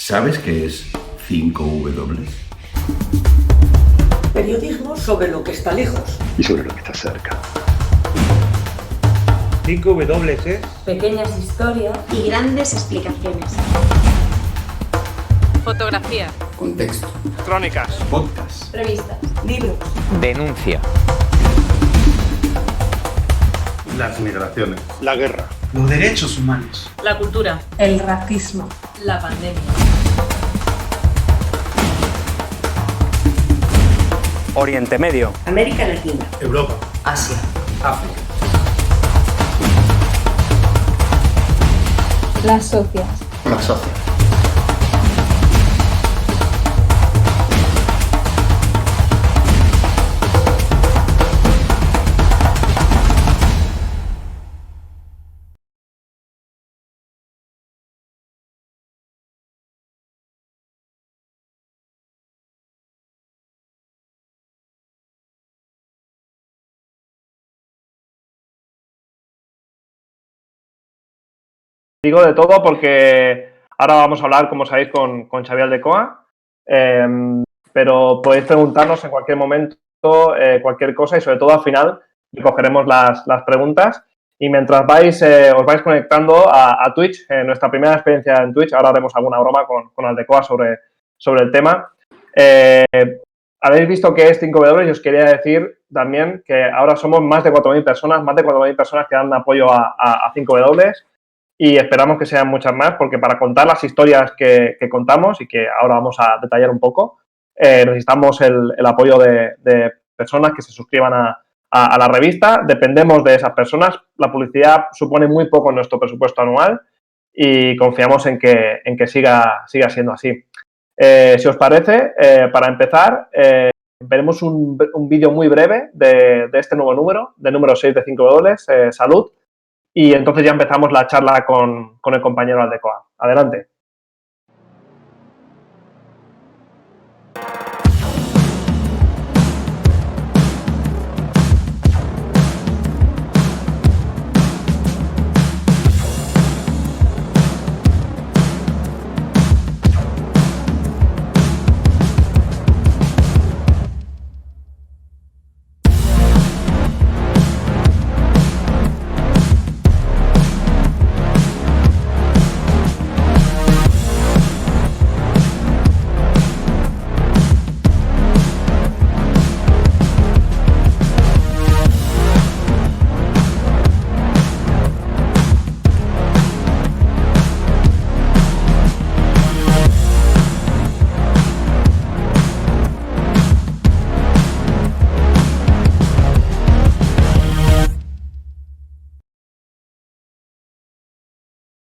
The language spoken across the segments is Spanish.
¿Sabes qué es 5W? Periodismo sobre lo que está lejos. Y sobre lo que está cerca. 5W es pequeñas historias y grandes explicaciones. Fotografía. Contexto. crónicas, Podcast. revistas, Libros. Denuncia. Las migraciones. la guerra, los derechos humanos, La cultura. el racismo, La pandemia. Oriente Medio. América Latina. Europa, Asia. África. Las socias. Las socias. Digo de todo porque ahora vamos a hablar, como sabéis, con Xavier Aldecoa, pero podéis preguntarnos en cualquier momento cualquier cosa y sobre todo al final cogeremos las preguntas y mientras os vais conectando a Twitch, nuestra primera experiencia en Twitch, ahora haremos alguna broma con Aldecoa sobre el tema. Habéis visto que es 5W y os quería decir también que ahora somos más de 4.000 personas que dan apoyo a 5W. Y esperamos que sean muchas más, porque para contar las historias que contamos y que ahora vamos a detallar un poco, necesitamos el apoyo de personas que se suscriban a la revista. Dependemos de esas personas. La publicidad supone muy poco en nuestro presupuesto anual y confiamos en que siga siendo así. Si os parece, para empezar, veremos un vídeo muy breve de este nuevo número, de número 6 de 5W, Salud. Y entonces ya empezamos la charla con el compañero Aldecoa. Adelante.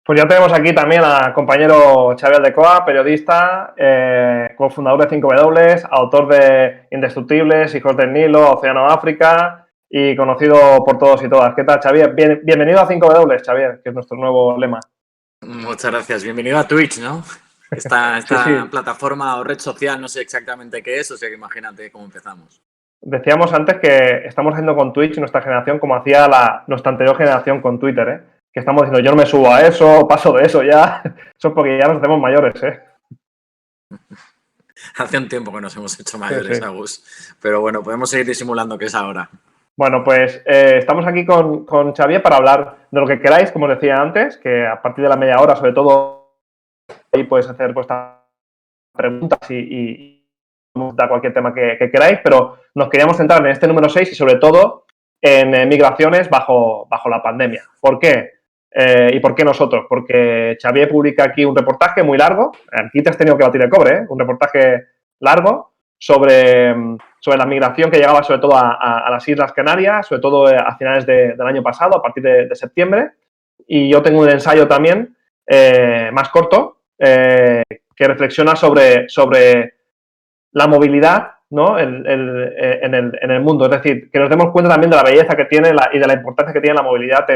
Pues ya tenemos aquí también al compañero Xavier Aldecoa, periodista, cofundador de 5W, autor de Indestructibles, Hijos del Nilo, Océano África y conocido por todos y todas. ¿Qué tal, Xavier? Bienvenido a 5W, Xavier, que es nuestro nuevo lema. Muchas gracias. Bienvenido a Twitch, ¿no? Esta Sí. plataforma o red social, no sé exactamente qué es, o sea que imagínate cómo empezamos. Decíamos antes que estamos haciendo con Twitch nuestra generación como hacía nuestra anterior generación con Twitter, ¿eh? Que estamos diciendo, yo no me subo a eso, paso de eso ya. Eso es porque ya nos hacemos mayores, ¿eh? Hace un tiempo que nos hemos hecho mayores, Sí. Agus. Pero bueno, podemos seguir disimulando que es ahora. Bueno, pues estamos aquí con Xavier para hablar de lo que queráis, como os decía antes, que a partir de la media hora, sobre todo, ahí podéis hacer vuestras preguntas y dar cualquier tema que queráis, pero nos queríamos centrar en este número 6 y sobre todo en migraciones bajo la pandemia. ¿Por qué? ¿Y por qué nosotros? Porque Xavier publica aquí un reportaje muy largo, aquí te has tenido que batir el cobre, ¿eh? Un reportaje largo sobre la migración que llegaba sobre todo a las Islas Canarias, sobre todo a finales del año pasado, a partir de septiembre. Y yo tengo un ensayo también más corto que reflexiona sobre la movilidad, ¿no? en el mundo. Es decir, que nos demos cuenta también de la belleza que tiene y de la importancia que tiene la movilidad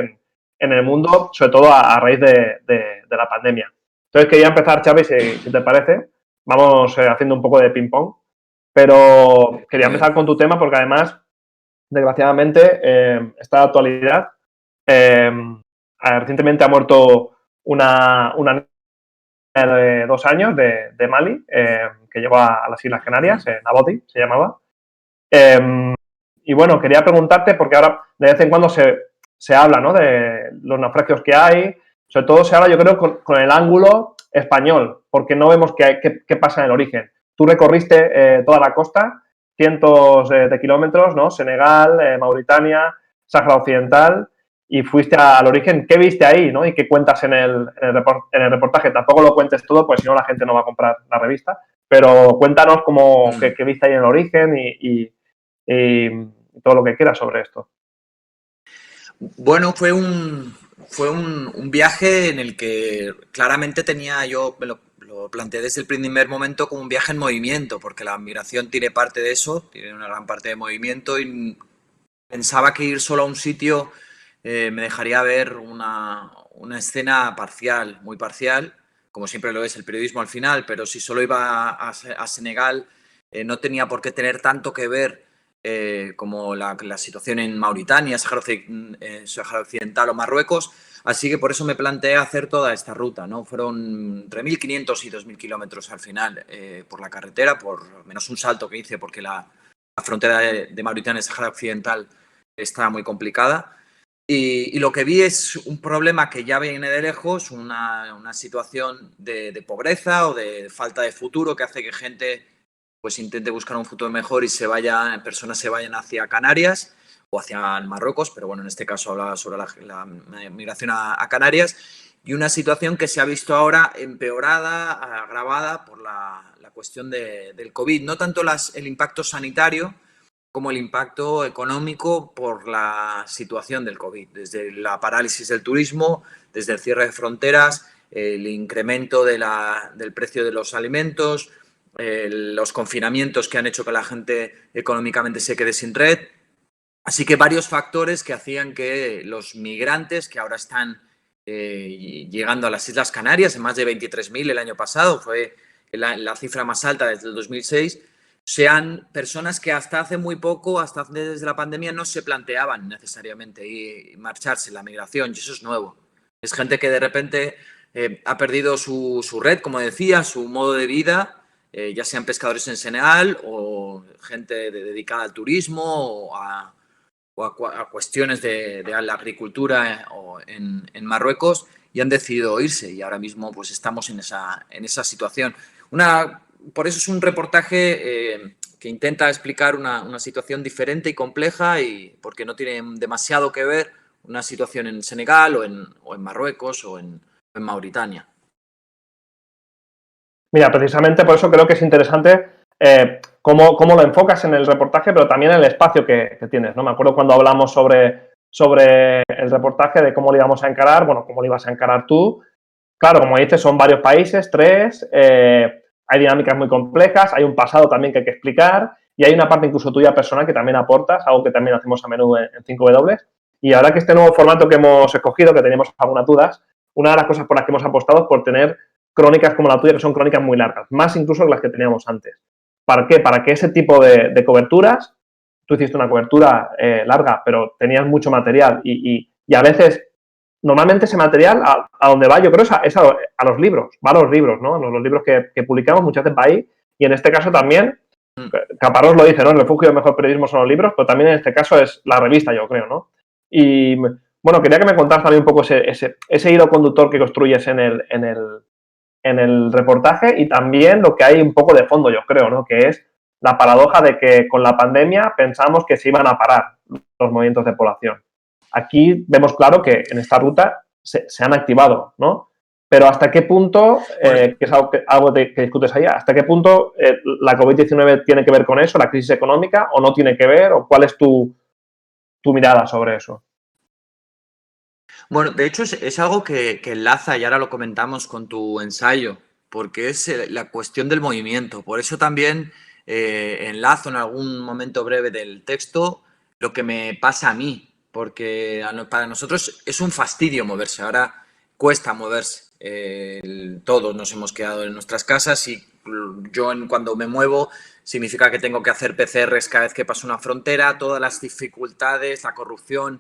en el mundo, sobre todo a raíz de la pandemia. Entonces, quería empezar, Xavi, si te parece. Vamos haciendo un poco de ping-pong. Pero quería empezar con tu tema porque además, desgraciadamente, esta actualidad. Recientemente ha muerto una 2 años de Mali, que llegó a las Islas Canarias, Naboti se llamaba. Y bueno, quería preguntarte, porque ahora de vez en cuando se habla, ¿no?, de los naufragios que hay, sobre todo se habla, yo creo, con el ángulo español, porque no vemos qué pasa en el origen. Tú recorriste toda la costa, cientos de kilómetros, ¿no?, Senegal, Mauritania, Sáhara Occidental, y fuiste al origen. ¿Qué viste ahí, no? Y qué cuentas en el reportaje. Tampoco lo cuentes todo, pues si no la gente no va a comprar la revista, pero cuéntanos qué viste ahí en el origen y todo lo que quieras sobre esto. Bueno, fue un viaje en el que claramente me lo planteé desde el primer momento como un viaje en movimiento, porque la migración tiene parte de eso, tiene una gran parte de movimiento, y pensaba que ir solo a un sitio me dejaría ver una escena parcial, muy parcial, como siempre lo es el periodismo al final, pero si solo iba a Senegal no tenía por qué tener tanto que ver como la situación en Mauritania, Sáhara Occidental o Marruecos, así que por eso me planteé hacer toda esta ruta, ¿no? Fueron entre 1.500 y 2.000 kilómetros al final por la carretera, por menos un salto que hice porque la frontera de Mauritania y Sáhara Occidental está muy complicada. Y lo que vi es un problema que ya viene de lejos, una situación de pobreza o de falta de futuro que hace que gente pues intente buscar un futuro mejor y personas se vayan hacia Canarias o hacia Marruecos, pero bueno, en este caso hablaba sobre la migración a Canarias, y una situación que se ha visto ahora empeorada, agravada por la cuestión del COVID. No tanto el impacto sanitario como el impacto económico por la situación del COVID, desde la parálisis del turismo, desde el cierre de fronteras, el incremento del precio de los alimentos, los confinamientos que han hecho que la gente económicamente se quede sin red. Así que varios factores que hacían que los migrantes que ahora están llegando a las Islas Canarias, en más de 23.000 el año pasado, fue la cifra más alta desde el 2006, sean personas que hasta hace muy poco, hasta desde la pandemia, no se planteaban necesariamente marcharse, la migración, y eso es nuevo. Es gente que de repente ha perdido su red, como decía, su modo de vida, ya sean pescadores en Senegal o gente dedicada al turismo o a cuestiones de la agricultura o en Marruecos, y han decidido irse, y ahora mismo pues estamos en esa situación. Por eso es un reportaje que intenta explicar una situación diferente y compleja, y porque no tiene demasiado que ver una situación en Senegal o en Marruecos o en Mauritania. Mira, precisamente por eso creo que es interesante cómo lo enfocas en el reportaje, pero también en el espacio que tienes, ¿no? Me acuerdo cuando hablamos sobre el reportaje, de cómo lo íbamos a encarar, bueno, cómo lo ibas a encarar tú. Claro, como dices, son varios países, 3, hay dinámicas muy complejas, hay un pasado también que hay que explicar, y hay una parte incluso tuya personal que también aportas, algo que también hacemos a menudo en 5W. Y ahora que este nuevo formato que hemos escogido, que teníamos algunas dudas, una de las cosas por las que hemos apostado es por tener crónicas como la tuya, que son crónicas muy largas, más incluso que las que teníamos antes. ¿Para qué? Para que ese tipo de coberturas, tú hiciste una cobertura larga, pero tenías mucho material y a veces, normalmente ese material a donde va, yo creo, es a los libros, va a los libros, ¿no? Los libros que publicamos muchas veces va ahí, y en este caso también, Caparrós lo dice, ¿no? El refugio del mejor periodismo son los libros, pero también en este caso es la revista, yo creo, ¿no? Y bueno, quería que me contaras también un poco ese hilo conductor que construyes en el reportaje, y también lo que hay un poco de fondo, yo creo, ¿no? Que es la paradoja de que con la pandemia pensamos que se iban a parar los movimientos de población. Aquí vemos claro que en esta ruta se han activado, ¿no? Pero ¿hasta qué punto, que es algo que discutes ahí, hasta qué punto la COVID-19 tiene que ver con eso, la crisis económica, o no tiene que ver, o cuál es tu mirada sobre eso? Bueno, de hecho es algo que enlaza, y ahora lo comentamos con tu ensayo, porque es la cuestión del movimiento. Por eso también enlazo en algún momento breve del texto lo que me pasa a mí, porque para nosotros es un fastidio moverse, ahora cuesta moverse. Todos nos hemos quedado en nuestras casas, y yo cuando me muevo significa que tengo que hacer PCRs cada vez que paso una frontera, todas las dificultades, la corrupción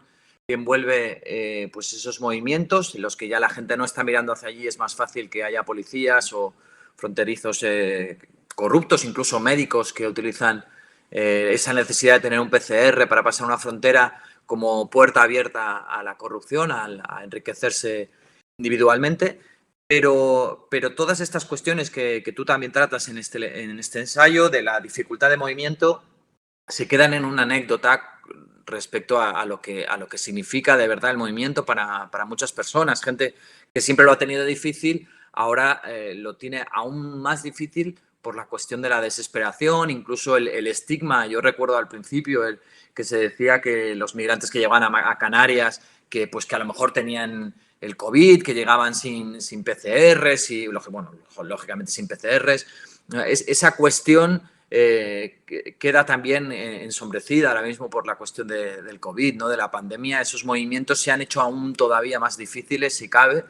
envuelve pues esos movimientos en los que ya la gente no está mirando hacia allí, es más fácil que haya policías o fronterizos corruptos, incluso médicos que utilizan esa necesidad de tener un PCR para pasar una frontera como puerta abierta a la corrupción, a enriquecerse individualmente. Pero todas estas cuestiones que tú también tratas en este ensayo de la dificultad de movimiento se quedan en una anécdota respecto a lo que significa de verdad el movimiento para muchas personas. Gente que siempre lo ha tenido difícil, ahora lo tiene aún más difícil por la cuestión de la desesperación, incluso el estigma. Yo recuerdo al principio que se decía que los migrantes que llegaban a Canarias, que a lo mejor tenían el COVID, que llegaban sin PCRs y, bueno, lógicamente sin PCRs. Esa cuestión queda también ensombrecida ahora mismo por la cuestión del COVID, ¿no? De la pandemia. Esos movimientos se han hecho aún todavía más difíciles, si cabe.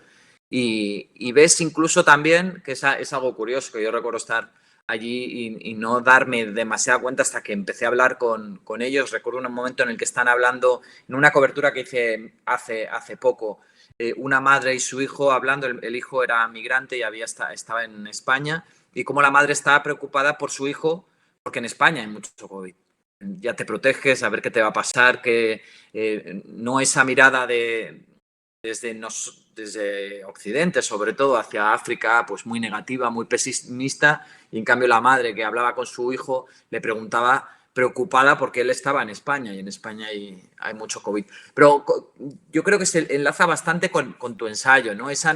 Y ves incluso también que es algo curioso, que yo recuerdo estar allí y no darme demasiada cuenta hasta que empecé a hablar con ellos. Recuerdo un momento en el que están hablando, en una cobertura que hice hace poco, una madre y su hijo hablando. El hijo era migrante y estaba en España, y cómo la madre estaba preocupada por su hijo, porque en España hay mucho COVID. Ya te proteges, a ver qué te va a pasar, que no esa mirada desde Occidente, sobre todo hacia África, pues muy negativa, muy pesimista, y en cambio la madre que hablaba con su hijo le preguntaba, preocupada porque él estaba en España, y en España hay mucho COVID. Pero yo creo que se enlaza bastante con tu ensayo, ¿no? Esa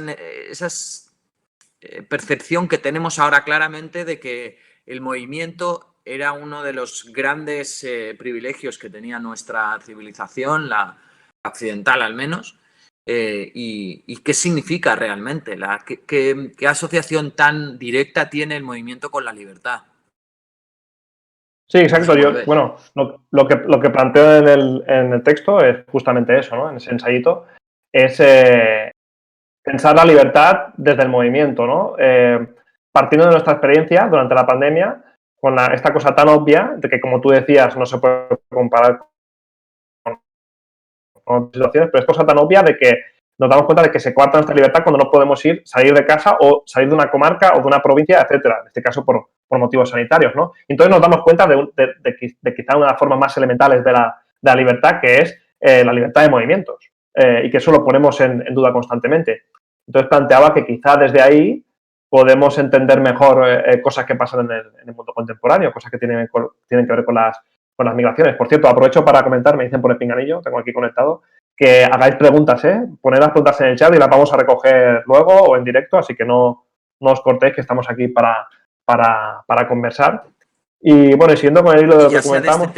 percepción que tenemos ahora claramente de que el movimiento era uno de los grandes privilegios que tenía nuestra civilización, la occidental al menos. Y qué significa realmente, qué asociación tan directa tiene el movimiento con la libertad. Sí, exacto. Bueno, lo que planteo en el texto es justamente eso, ¿no? En ese ensayito es pensar la libertad desde el movimiento, ¿no? Partiendo de nuestra experiencia durante la pandemia, con esta cosa tan obvia de que, como tú decías, no se puede comparar con otras situaciones, pero es cosa tan obvia de que nos damos cuenta de que se coarta nuestra libertad cuando no podemos salir de casa o salir de una comarca o de una provincia, etcétera, en este caso por motivos sanitarios, ¿no? Entonces nos damos cuenta de quizá una de las formas más elementales de la libertad, que es la libertad de movimientos, y que eso lo ponemos en duda constantemente. Entonces planteaba que quizá desde ahí podemos entender mejor cosas que pasan en el mundo contemporáneo, cosas que tienen que ver con las migraciones. Por cierto, aprovecho para comentar, me dicen por el pinganillo, tengo aquí conectado, que hagáis preguntas, poned las preguntas en el chat y las vamos a recoger luego o en directo, así que no os cortéis, que estamos aquí para conversar. Y bueno, siguiendo con el hilo de lo que comentamos.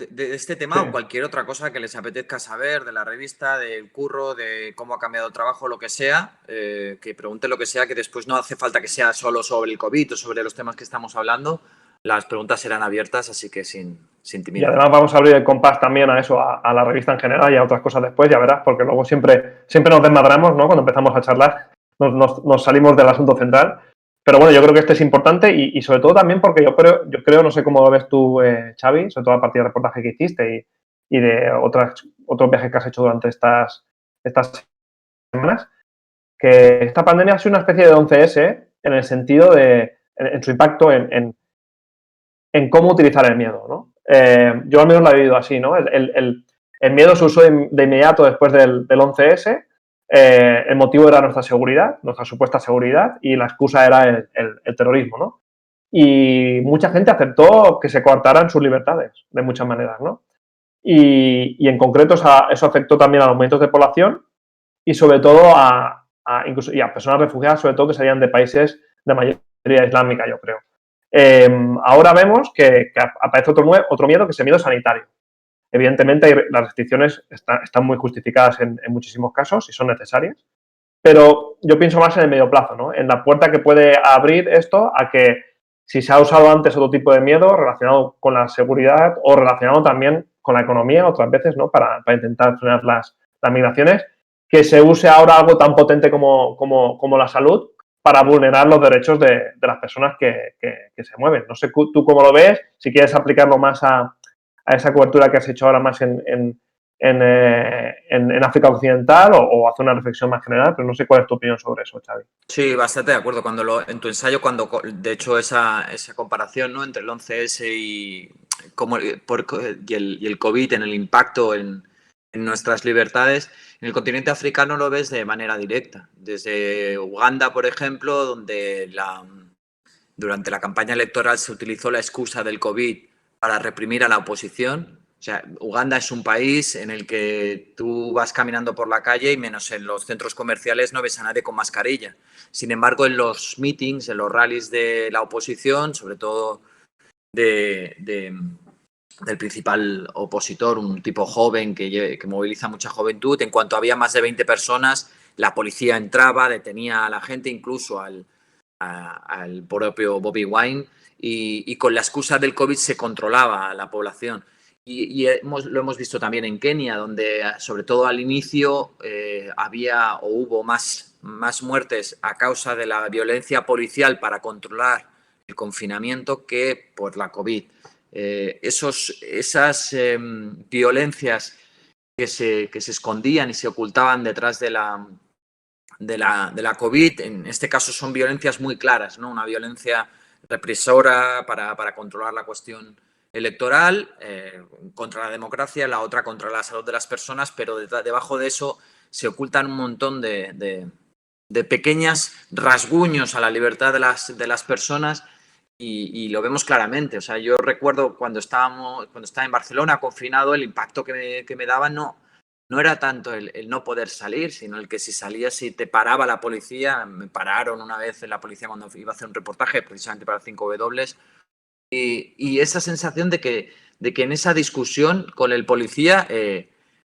De este tema o cualquier otra cosa que les apetezca saber de la revista, del curro, de cómo ha cambiado el trabajo, lo que sea, que pregunten lo que sea, que después no hace falta que sea solo sobre el COVID o sobre los temas que estamos hablando. Las preguntas serán abiertas, así que sin timidez. Y además vamos a abrir el compás también a eso, a la revista en general y a otras cosas después, ya verás, porque luego siempre nos desmadramos, ¿no? Cuando empezamos a charlar, nos salimos del asunto central. Pero bueno, yo creo que este es importante y sobre todo también porque yo creo, no sé cómo lo ves tú, Xavi, sobre todo a partir del reportaje que hiciste y de otros viajes que has hecho durante estas semanas, que esta pandemia ha sido una especie de 11S en el sentido en su impacto en cómo utilizar el miedo, ¿no? Yo al menos lo he vivido así, ¿no? El miedo se usó de inmediato después del 11S. El motivo era nuestra seguridad, nuestra supuesta seguridad, y la excusa era el terrorismo, ¿no? Y mucha gente aceptó que se coartaran sus libertades, de muchas maneras, ¿no? Y en concreto eso afectó también a los movimientos de población y sobre todo incluso a personas refugiadas, sobre todo que salían de países de mayoría islámica, yo creo. Ahora vemos que aparece otro miedo, que es el miedo sanitario. Evidentemente, las restricciones están muy justificadas en muchísimos casos y son necesarias, pero yo pienso más en el medio plazo, ¿no? En la puerta que puede abrir esto a que, si se ha usado antes otro tipo de miedo relacionado con la seguridad o relacionado también con la economía otras veces, ¿no? Para intentar frenar las migraciones, que se use ahora algo tan potente como la salud para vulnerar los derechos de las personas que se mueven. No sé tú cómo lo ves, si quieres aplicarlo más a esa cobertura que has hecho ahora más en en África Occidental o hace una reflexión más general, pero no sé cuál es tu opinión sobre eso, Xavi. Sí, bastante de acuerdo. En tu ensayo, de hecho, esa comparación, ¿no?, entre el 11S y el COVID en el impacto en nuestras libertades, en el continente africano lo ves de manera directa. Desde Uganda, por ejemplo, donde durante la campaña electoral se utilizó la excusa del COVID para reprimir a la oposición. O sea, Uganda es un país en el que tú vas caminando por la calle y menos en los centros comerciales no ves a nadie con mascarilla. Sin embargo, en los meetings, en los rallies de la oposición, sobre todo del principal opositor, un tipo joven que moviliza mucha juventud, en cuanto había más de 20 personas, la policía entraba, detenía a la gente, incluso al propio Bobi Wine, y con la excusa del COVID se controlaba a la población. Y lo hemos visto también en Kenia, donde sobre todo al inicio hubo más muertes a causa de la violencia policial para controlar el confinamiento que por la COVID. Esas violencias que se escondían y se ocultaban detrás de la COVID, en este caso son violencias muy claras, ¿no? Una violencia represora para controlar la cuestión electoral, contra la democracia, la otra contra la salud de las personas, pero debajo de eso se ocultan un montón de pequeños rasguños a la libertad de las personas y lo vemos claramente. O sea, yo recuerdo cuando estaba en Barcelona confinado, el impacto que me daba no era tanto el no poder salir, sino el que si salías, si te paraba la policía. Me pararon una vez en la policía cuando iba a hacer un reportaje precisamente para 5W. Y esa sensación de que en esa discusión con el policía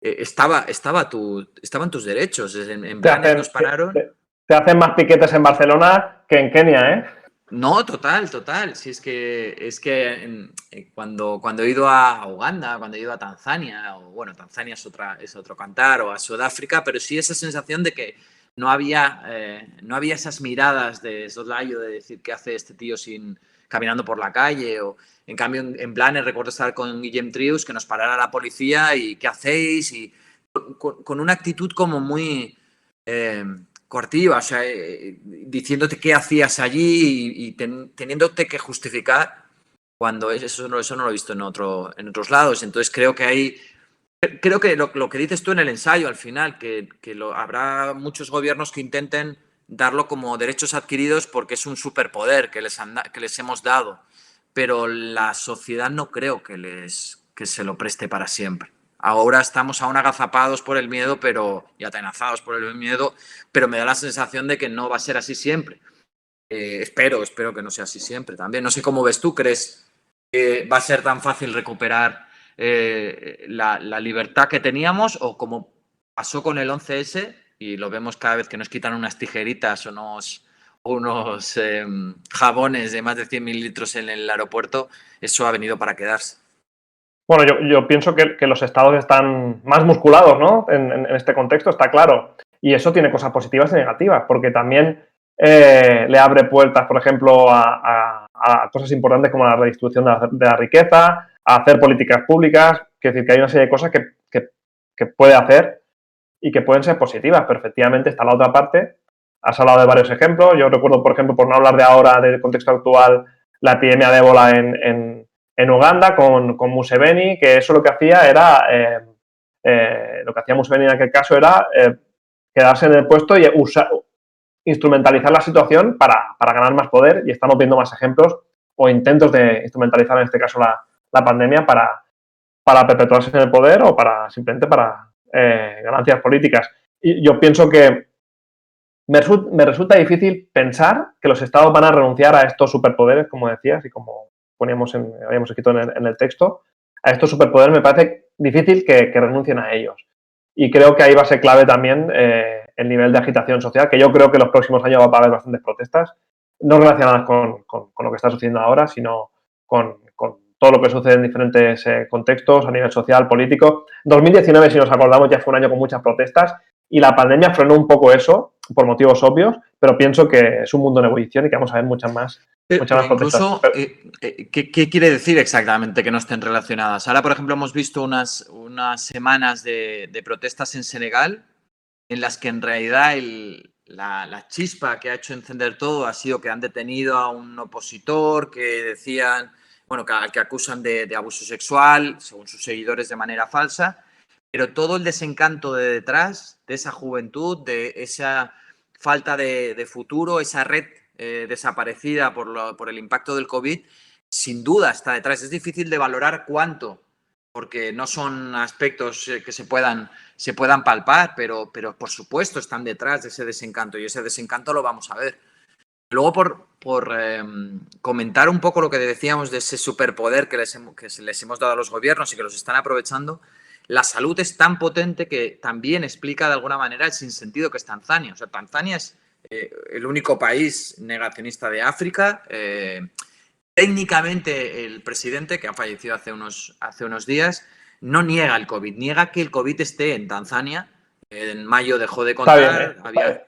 estaban tus derechos. En plan, nos pararon. Te hacen más piquetes en Barcelona que en Kenia, ¿eh? No, total. Sí, es que cuando he ido a Uganda, cuando he ido a Tanzania, o bueno, Tanzania es otro cantar, o a Sudáfrica, pero sí esa sensación de que no había esas miradas de soslayo de decir qué hace este tío caminando por la calle, o en cambio en Blanes recuerdo estar con Guillem Trius, que nos parara la policía y ¿qué hacéis? Y con una actitud como muy coercitiva, o sea, diciéndote qué hacías allí y teniéndote que justificar, cuando eso no lo he visto en otros lados. Entonces creo que lo que dices tú en el ensayo al final, que habrá muchos gobiernos que intenten darlo como derechos adquiridos porque es un superpoder que les hemos dado, pero la sociedad no creo que se lo preste para siempre. Ahora estamos aún agazapados por el miedo y atenazados por el miedo, pero me da la sensación de que no va a ser así siempre. Espero que no sea así siempre también. No sé cómo ves tú, ¿crees que va a ser tan fácil recuperar la libertad que teníamos, o como pasó con el 11S, y lo vemos cada vez que nos quitan unas tijeritas o unos jabones de más de 100 mililitros en el aeropuerto? Eso ha venido para quedarse. Bueno, yo pienso que los estados están más musculados, ¿no? En este contexto, está claro. Y eso tiene cosas positivas y negativas, porque también le abre puertas, por ejemplo, a cosas importantes como la redistribución de la riqueza, a hacer políticas públicas. Quiero decir que hay una serie de cosas que puede hacer y que pueden ser positivas, pero efectivamente está la otra parte. Has hablado de varios ejemplos. Yo recuerdo, por ejemplo, por no hablar de ahora, del contexto actual, la epidemia de ébola en Uganda con Museveni, que eso lo que hacía era, lo que hacía Museveni en aquel caso era quedarse en el puesto y instrumentalizar la situación para ganar más poder, y estamos viendo más ejemplos o intentos de instrumentalizar en este caso la pandemia para perpetuarse en el poder o simplemente para ganancias políticas. Y yo pienso que me resulta difícil pensar que los estados van a renunciar a estos superpoderes, como decías y como habíamos escrito en el texto. A estos superpoderes me parece difícil que renuncien a ellos. Y creo que ahí va a ser clave también el nivel de agitación social, que yo creo que en los próximos años va a haber bastantes protestas, no relacionadas con lo que está sucediendo ahora, sino con todo lo que sucede en diferentes contextos a nivel social, político. 2019, si nos acordamos, ya fue un año con muchas protestas y la pandemia frenó un poco eso, por motivos obvios, pero pienso que es un mundo en ebullición y que vamos a ver muchas más muchas más protestas. Incluso, ¿qué quiere decir exactamente que no estén relacionadas? Ahora, por ejemplo, hemos visto unas semanas de protestas en Senegal en las que en realidad la chispa que ha hecho encender todo ha sido que han detenido a un opositor que decían, bueno, que acusan de abuso sexual, según sus seguidores, de manera falsa, pero todo el desencanto de detrás de esa juventud, de esa falta de futuro, esa red desaparecida por el impacto del COVID, sin duda está detrás. Es difícil de valorar cuánto, porque no son aspectos que se puedan palpar, pero por supuesto están detrás de ese desencanto, y ese desencanto lo vamos a ver. Luego, por comentar un poco lo que decíamos de ese superpoder que les hemos dado a los gobiernos y que los están aprovechando, la salud es tan potente que también explica de alguna manera el sinsentido que es Tanzania. O sea, Tanzania es el único país negacionista de África. Técnicamente, el presidente, que ha fallecido hace unos días, no niega el COVID, niega que el COVID esté en Tanzania. En mayo dejó de contar. Está bien,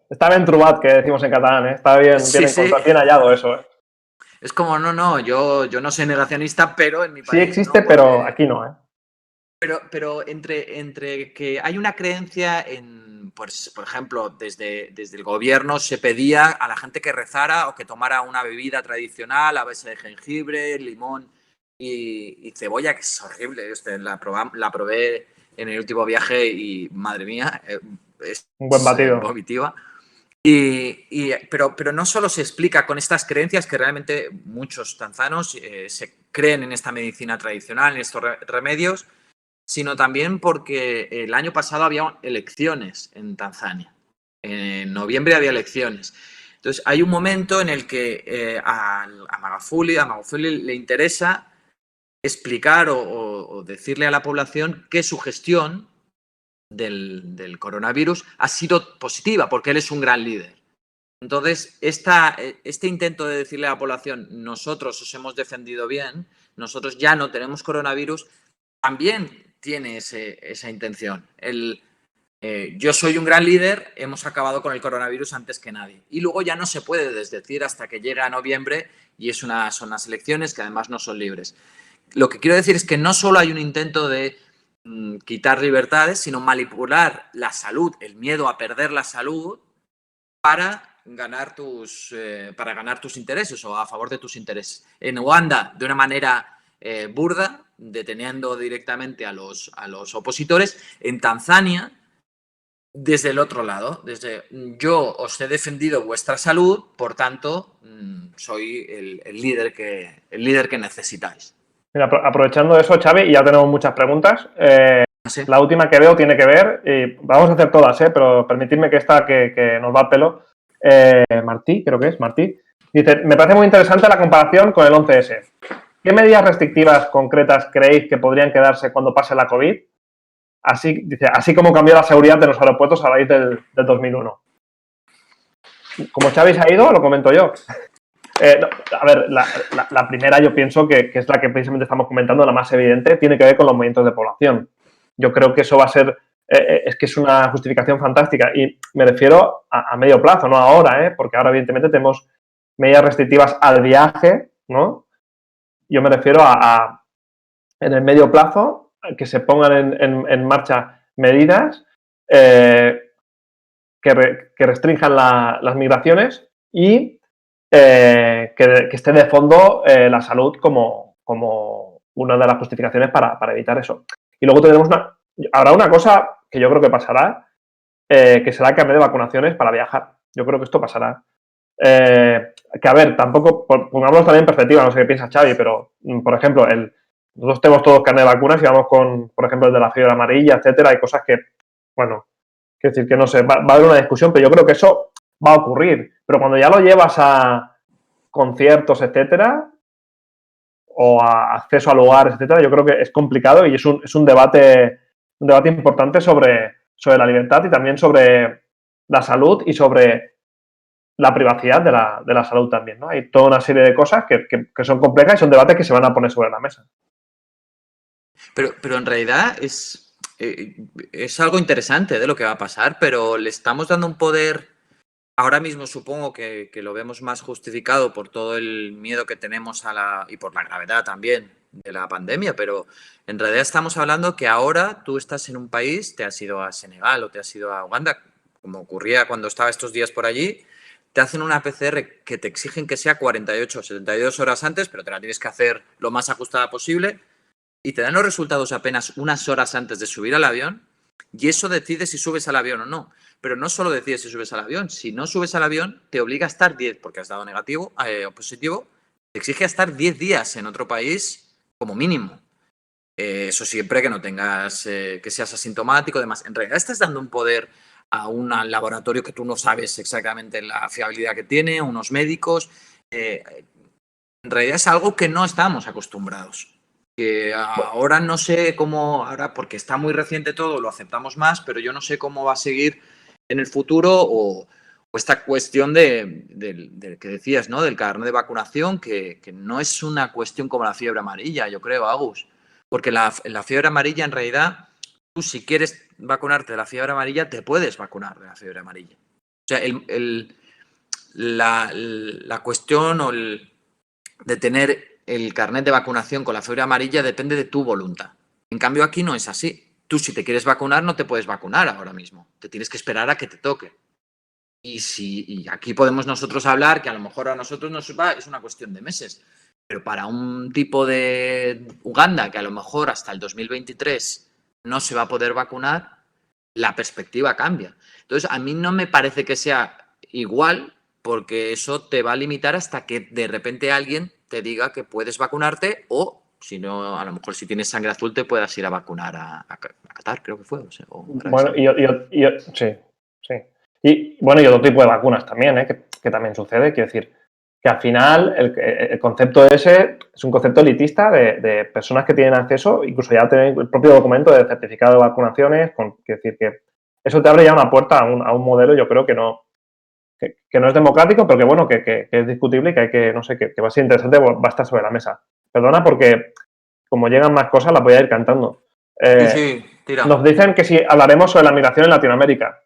está bien trobat, que decimos en catalán, ¿eh? Está bien, Sí, sí. bien hallado eso. ¿Eh? Es como, no, yo no soy negacionista, pero en mi país Sí existe, no, pero aquí no, ¿eh? Pero entre que hay una creencia en, pues, por ejemplo, desde el gobierno se pedía a la gente que rezara o que tomara una bebida tradicional a base de jengibre, limón y cebolla, que es horrible. La probé en el último viaje y, madre mía, es un buen batido. Vomitiva. Pero no solo se explica con estas creencias, que realmente muchos tanzanos se creen en esta medicina tradicional, en estos remedios, sino también porque el año pasado había elecciones en Tanzania. En noviembre había elecciones. Entonces, hay un momento en el que a Magufuli le interesa explicar o decirle a la población que su gestión del coronavirus ha sido positiva, porque él es un gran líder. Entonces, este intento de decirle a la población, nosotros os hemos defendido bien, nosotros ya no tenemos coronavirus, también tiene esa intención. Yo soy un gran líder, hemos acabado con el coronavirus antes que nadie. Y luego ya no se puede desdecir hasta que llegue a noviembre y son unas elecciones que además no son libres. Lo que quiero decir es que no solo hay un intento de quitar libertades, sino manipular la salud, el miedo a perder la salud para ganar tus intereses o a favor de tus intereses. En Uganda, de una manera burda, deteniendo directamente a los opositores. En Tanzania, desde el otro lado, yo os he defendido vuestra salud, por tanto, soy el líder que necesitáis. Mira, aprovechando eso, Xavi, y ya tenemos muchas preguntas. ¿Sí? La última que veo tiene que ver, y vamos a hacer todas, pero permitidme que esta que nos va a pelo. Martí, creo que es, Martí. Dice, me parece muy interesante la comparación con el 11S. ¿Qué medidas restrictivas concretas creéis que podrían quedarse cuando pase la COVID? Así como cambió la seguridad de los aeropuertos a raíz del 2001. Como Xavi se ha ido, lo comento yo. A ver, la primera yo pienso que es la que precisamente estamos comentando, la más evidente, tiene que ver con los movimientos de población. Yo creo que eso va a ser, es que es una justificación fantástica y me refiero a medio plazo, no ahora, porque ahora evidentemente tenemos medidas restrictivas al viaje, ¿no? Yo me refiero en el medio plazo, que se pongan en marcha medidas que restrinjan las migraciones y que esté de fondo la salud como una de las justificaciones para evitar eso. Y luego habrá una cosa que yo creo que pasará, que será el carnet de vacunaciones para viajar. Yo creo que esto pasará. Que a ver, tampoco, pongámoslo también en perspectiva, no sé qué piensa Xavi, pero, por ejemplo, nosotros tenemos todos carnet de vacunas y vamos con, por ejemplo, el de la fiebre amarilla, etcétera, hay cosas que, bueno, quiero decir que no sé, va a haber una discusión, pero yo creo que eso va a ocurrir. Pero cuando ya lo llevas a conciertos, etcétera, o a acceso a lugares, etcétera, yo creo que es complicado y es un debate importante sobre la libertad y también sobre la salud y sobre la privacidad de la salud también, ¿no? Hay toda una serie de cosas que son complejas y son debates que se van a poner sobre la mesa. Pero en realidad es algo interesante de lo que va a pasar, pero le estamos dando un poder ahora mismo supongo que lo vemos más justificado por todo el miedo que tenemos y por la gravedad también de la pandemia, pero en realidad estamos hablando que ahora tú estás en un país, te has ido a Senegal o te has ido a Uganda, como ocurría cuando estaba estos días por allí, te hacen una PCR que te exigen que sea 48 o 72 horas antes, pero te la tienes que hacer lo más ajustada posible y te dan los resultados apenas unas horas antes de subir al avión y eso decide si subes al avión o no. Pero no solo decides si subes al avión, si no subes al avión te obliga a estar 10, porque has dado negativo o positivo, te exige a estar 10 días en otro país como mínimo. Eso siempre que no tengas, que seas asintomático, demás. En realidad estás dando un poder a un laboratorio que tú no sabes exactamente la fiabilidad que tiene, unos médicos. En realidad es algo que no estamos acostumbrados. Que ahora no sé cómo, ahora porque está muy reciente todo, lo aceptamos más, pero yo no sé cómo va a seguir en el futuro o esta cuestión de que decías, ¿no? Del carnet de vacunación, que no es una cuestión como la fiebre amarilla, yo creo, Agus. Porque la fiebre amarilla, en realidad, tú si quieres vacunarte de la fiebre amarilla, te puedes vacunar de la fiebre amarilla. O sea, la cuestión de tener el carnet de vacunación con la fiebre amarilla depende de tu voluntad. En cambio, aquí no es así. Tú, si te quieres vacunar, no te puedes vacunar ahora mismo. Te tienes que esperar a que te toque. Y aquí podemos nosotros hablar que a lo mejor a nosotros nos va, es una cuestión de meses. Pero para un tipo de Uganda que a lo mejor hasta el 2023 no se va a poder vacunar, la perspectiva cambia. Entonces, a mí no me parece que sea igual porque eso te va a limitar hasta que de repente alguien te diga que puedes vacunarte o, si no, a lo mejor si tienes sangre azul te puedas ir a vacunar a Qatar, creo que fue. Bueno, sí. Y bueno, y otro tipo de vacunas también, que también sucede. Quiero decir, que al final el concepto ese es un concepto elitista de personas que tienen acceso, incluso ya tener el propio documento de certificado de vacunaciones. Quiero decir que eso te abre ya una puerta a un modelo, yo creo que no es democrático, pero que bueno, que es discutible y que va a ser interesante, va a estar sobre la mesa. Perdona porque como llegan más cosas las voy a ir cantando. Sí, tira. Nos dicen que si hablaremos sobre la migración en Latinoamérica.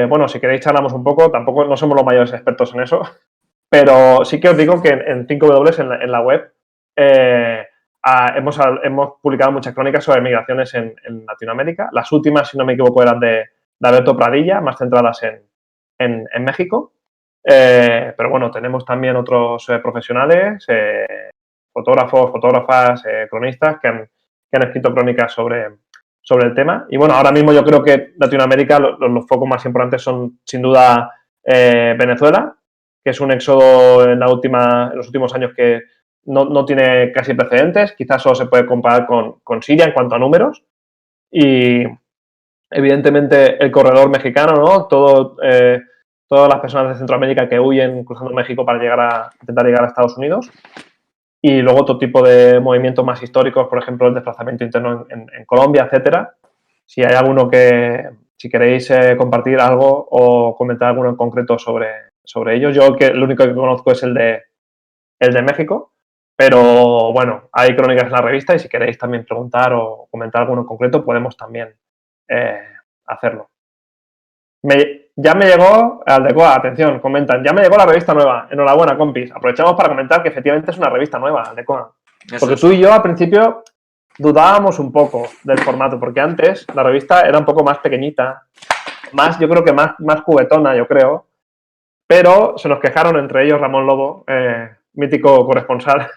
Bueno, si queréis charlamos un poco, tampoco no somos los mayores expertos en eso, pero sí que os digo que en 5W en la web hemos publicado muchas crónicas sobre migraciones en Latinoamérica. Las últimas, si no me equivoco, eran de Alberto Pradilla, más centradas en México. Pero bueno, tenemos también otros profesionales, fotógrafos, fotógrafas, cronistas que han escrito crónicas sobre el tema. Y bueno, ahora mismo yo creo que Latinoamérica los focos más importantes son sin duda Venezuela, que es un éxodo en los últimos años que no tiene casi precedentes. Quizás solo se puede comparar con Siria en cuanto a números. Y evidentemente el corredor mexicano, ¿no? Todas las personas de Centroamérica que huyen cruzando México para intentar llegar a Estados Unidos. Y luego otro tipo de movimientos más históricos, por ejemplo, el desplazamiento interno en Colombia, etcétera. Si hay alguno si queréis compartir algo o comentar alguno en concreto sobre ellos. Yo el único que conozco es el de México, pero bueno, hay crónicas en la revista y si queréis también preguntar o comentar alguno en concreto, podemos también hacerlo. Ya me llegó, Aldecoa, atención, comentan, ya me llegó la revista nueva. Enhorabuena, compis. Aprovechamos para comentar que efectivamente es una revista nueva, Aldecoa. Porque tú y yo al principio dudábamos un poco del formato, porque antes la revista era un poco más pequeñita, yo creo que más juguetona, yo creo, pero se nos quejaron, entre ellos Ramón Lobo, mítico corresponsal,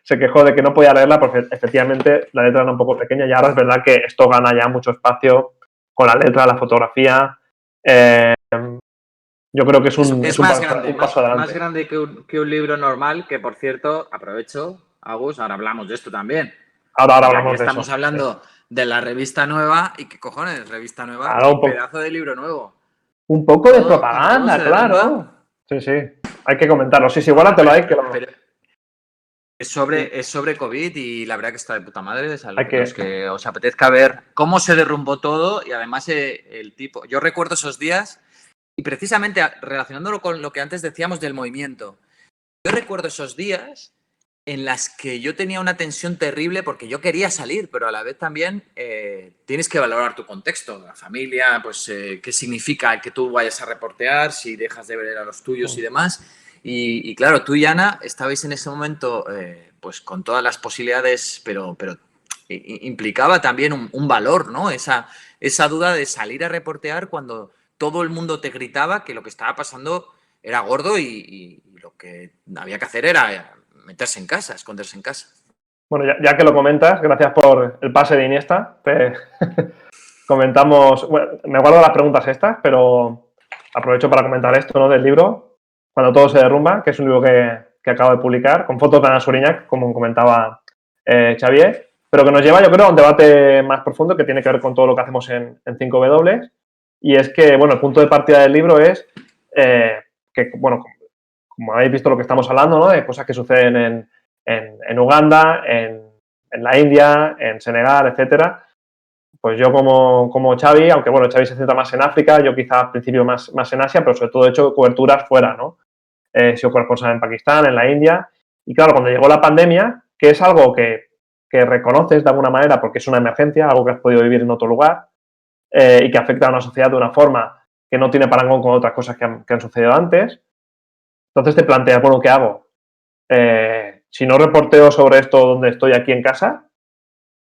se quejó de que no podía leerla porque efectivamente la letra era un poco pequeña y ahora es verdad que esto gana ya mucho espacio con la letra, la fotografía. Yo creo que es un paso adelante. Más grande que un libro normal, que por cierto, aprovecho, Agus, ahora hablamos de esto también. Ahora hablamos de eso. Estamos hablando de la revista nueva y qué cojones, revista nueva, ahora un pedazo de libro nuevo. Un poco de propaganda, claro. Sí, hay que comentarlo. Sí, guárdatelo ahí. Es sobre COVID y la verdad que está de puta madre. Los que os apetezca ver cómo se derrumbó todo y además el tipo... Yo recuerdo esos días y precisamente relacionándolo con lo que antes decíamos del movimiento. Yo recuerdo esos días en las que yo tenía una tensión terrible porque yo quería salir, pero a la vez también tienes que valorar tu contexto, la familia, pues qué significa que tú vayas a reportear, si dejas de ver a los tuyos y demás. Y claro, tú y Ana estabais en ese momento pues con todas las posibilidades, pero implicaba también un valor, ¿no? Esa duda de salir a reportear cuando todo el mundo te gritaba que lo que estaba pasando era gordo y lo que había que hacer era meterse en casa, esconderse en casa. Bueno, ya que lo comentas, gracias por el pase de Iniesta. Comentamos, bueno, me guardo las preguntas estas, pero aprovecho para comentar esto, ¿no? Del libro, Cuando todo se derrumba, que es un libro que acabo de publicar, con fotos de Ana Suriñac, como comentaba Xavier, pero que nos lleva, yo creo, a un debate más profundo que tiene que ver con todo lo que hacemos en 5W, y es que, bueno, el punto de partida del libro es que, bueno, como habéis visto lo que estamos hablando, ¿no? De cosas que suceden en Uganda, en la India, en Senegal, etcétera. Pues yo como Xavi, aunque bueno, Xavi se centra más en África, yo quizá al principio más en Asia, pero sobre todo he hecho coberturas fuera, ¿no? He sido corresponsal en Pakistán, en la India, y claro, cuando llegó la pandemia, que es algo que reconoces de alguna manera porque es una emergencia, algo que has podido vivir en otro lugar, y que afecta a una sociedad de una forma que no tiene parangón con otras cosas que han sucedido antes. Entonces te planteas, bueno, ¿qué hago? Si no reporteo sobre esto donde estoy aquí en casa,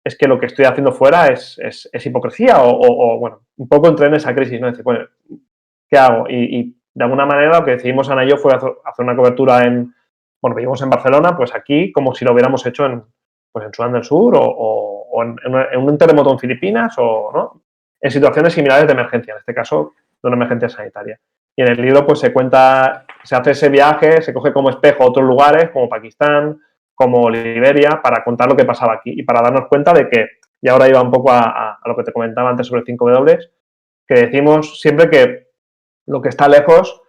es que lo que estoy haciendo fuera es hipocresía o, bueno, un poco entré en esa crisis, ¿no? Decir, bueno, ¿qué hago? Y de alguna manera lo que decidimos Ana y yo fue hacer una cobertura bueno, vivimos en Barcelona, pues aquí como si lo hubiéramos hecho en Sudán del Sur o en un terremoto en Filipinas o, ¿no? En situaciones similares de emergencia, en este caso de una emergencia sanitaria. Y en el libro pues se cuenta, se hace ese viaje, se coge como espejo otros lugares como Pakistán, como Liberia, para contar lo que pasaba aquí y para darnos cuenta de que, y ahora iba un poco a lo que te comentaba antes sobre 5W, que decimos siempre que lo que está lejos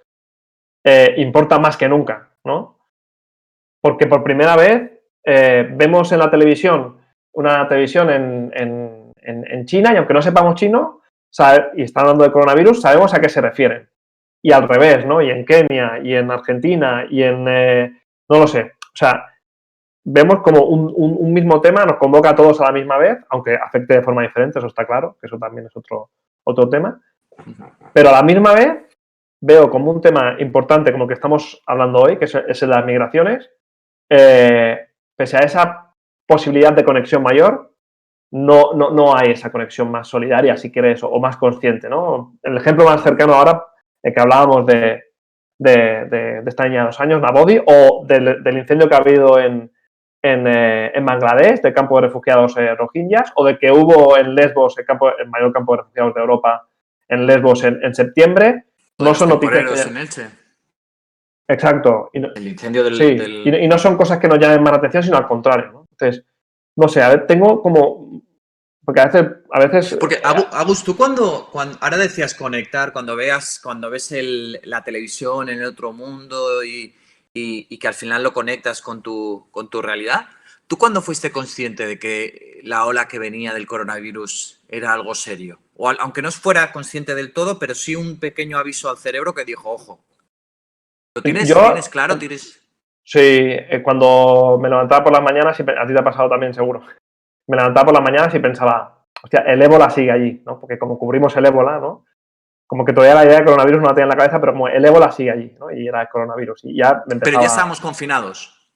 importa más que nunca, ¿no? Porque por primera vez vemos en la televisión, una televisión en China, y aunque no sepamos chino, y están hablando de coronavirus, sabemos a qué se refieren. Y al revés, ¿no? Y en Kenia, y en Argentina, y en... no lo sé. O sea, vemos como un mismo tema nos convoca a todos a la misma vez, aunque afecte de forma diferente, eso está claro, que eso también es otro tema. Pero a la misma vez veo como un tema importante como el que estamos hablando hoy, que es el de las migraciones, pese a esa posibilidad de conexión mayor, no hay esa conexión más solidaria, si quieres, o más consciente, ¿no? El ejemplo más cercano ahora, que hablábamos de esta niña de 2 años, Nabodi, o del incendio que ha habido en Bangladesh, del campo de refugiados rohingyas, o de que hubo en Lesbos, el mayor campo de refugiados de Europa, en Lesbos en septiembre. No son noticias en Elche. Exacto. El incendio del... Sí, y no son cosas que nos llamen más la atención, sino al contrario, ¿no? Entonces, no sé, a ver, tengo como... Porque a veces... Porque, Agus, tú cuando ahora decías conectar, cuando ves la televisión en el otro mundo y que al final lo conectas con tu realidad, ¿tú cuándo fuiste consciente de que la ola que venía del coronavirus era algo serio? O aunque no fuera consciente del todo, pero sí un pequeño aviso al cerebro que dijo, ojo. ¿Lo tienes claro? Sí, cuando me levantaba por las mañanas, a ti te ha pasado también seguro, me levantaba por las mañanas y pensaba, hostia, el ébola sigue allí, ¿no? Porque como cubrimos el ébola, ¿no? Como que todavía la idea de coronavirus no la tenía en la cabeza, pero como el ébola sigue allí, ¿no? Y era el coronavirus. Y ya me empezaba... Pero ya estábamos confinados.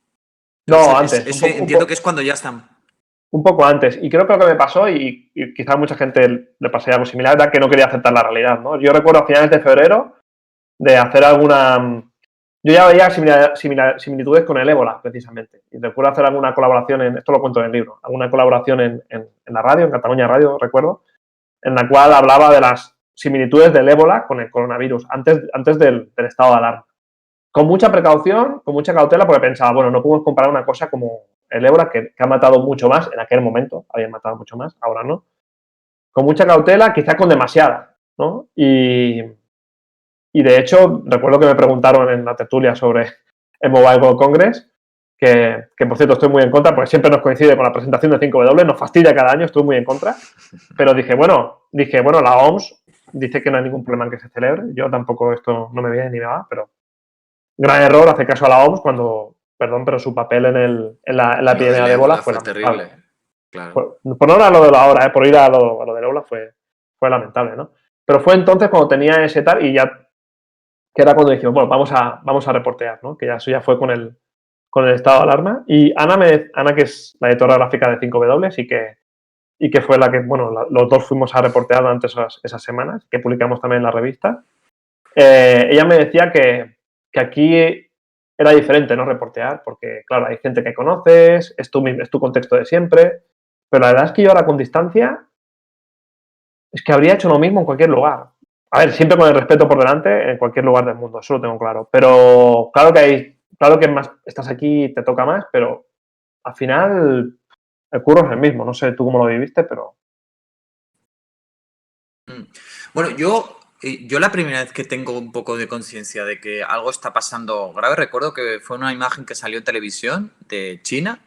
No, antes. Entiendo que es cuando ya están... Un poco antes. Y creo que lo que me pasó, y quizás a mucha gente le pasaría algo similar, era que no quería aceptar la realidad, ¿no? Yo recuerdo a finales de febrero de hacer alguna... Yo ya veía similitudes con el ébola, precisamente. Y recuerdo hacer alguna colaboración, esto lo cuento en el libro, alguna colaboración en la radio, en Cataluña Radio, recuerdo, en la cual hablaba de las similitudes del ébola con el coronavirus, antes del estado de alarma. Con mucha precaución, con mucha cautela, porque pensaba, bueno, no podemos comparar una cosa como el ébola, que ha matado mucho más, en aquel momento había matado mucho más, ahora no. Con mucha cautela, quizá con demasiada, ¿no? Y de hecho, recuerdo que me preguntaron en la tertulia sobre el Mobile World Congress, que por cierto estoy muy en contra, porque siempre nos coincide con la presentación de 5W, nos fastidia cada año, estoy muy en contra, pero dije, bueno, la OMS dice que no hay ningún problema en que se celebre, yo tampoco, esto no me viene ni me va, pero gran error hacer caso a la OMS cuando perdón, pero su papel en la epidemia de ébola fue lamentable. terrible. Claro. Por no hablar lo de la hora, por ir a lo del ébola fue lamentable, ¿no? Pero fue entonces cuando tenía ese tal y ya, que era cuando dijimos, bueno, vamos a reportear, ¿no? Que ya eso ya fue con el estado de alarma. Y Ana, que es la editora gráfica de 5W y que fue la que, bueno, los dos fuimos a reportear durante esas semanas, que publicamos también en la revista, ella me decía que aquí era diferente, ¿no? Reportear, porque, claro, hay gente que conoces, es tu contexto de siempre, pero la verdad es que yo ahora con distancia es que habría hecho lo mismo en cualquier lugar. A ver, siempre con el respeto por delante, en cualquier lugar del mundo, eso lo tengo claro. Pero claro que más estás aquí y te toca más, pero al final el curro es el mismo. No sé tú cómo lo viviste, pero... Bueno, yo la primera vez que tengo un poco de conciencia de que algo está pasando grave, recuerdo que fue una imagen que salió en televisión de China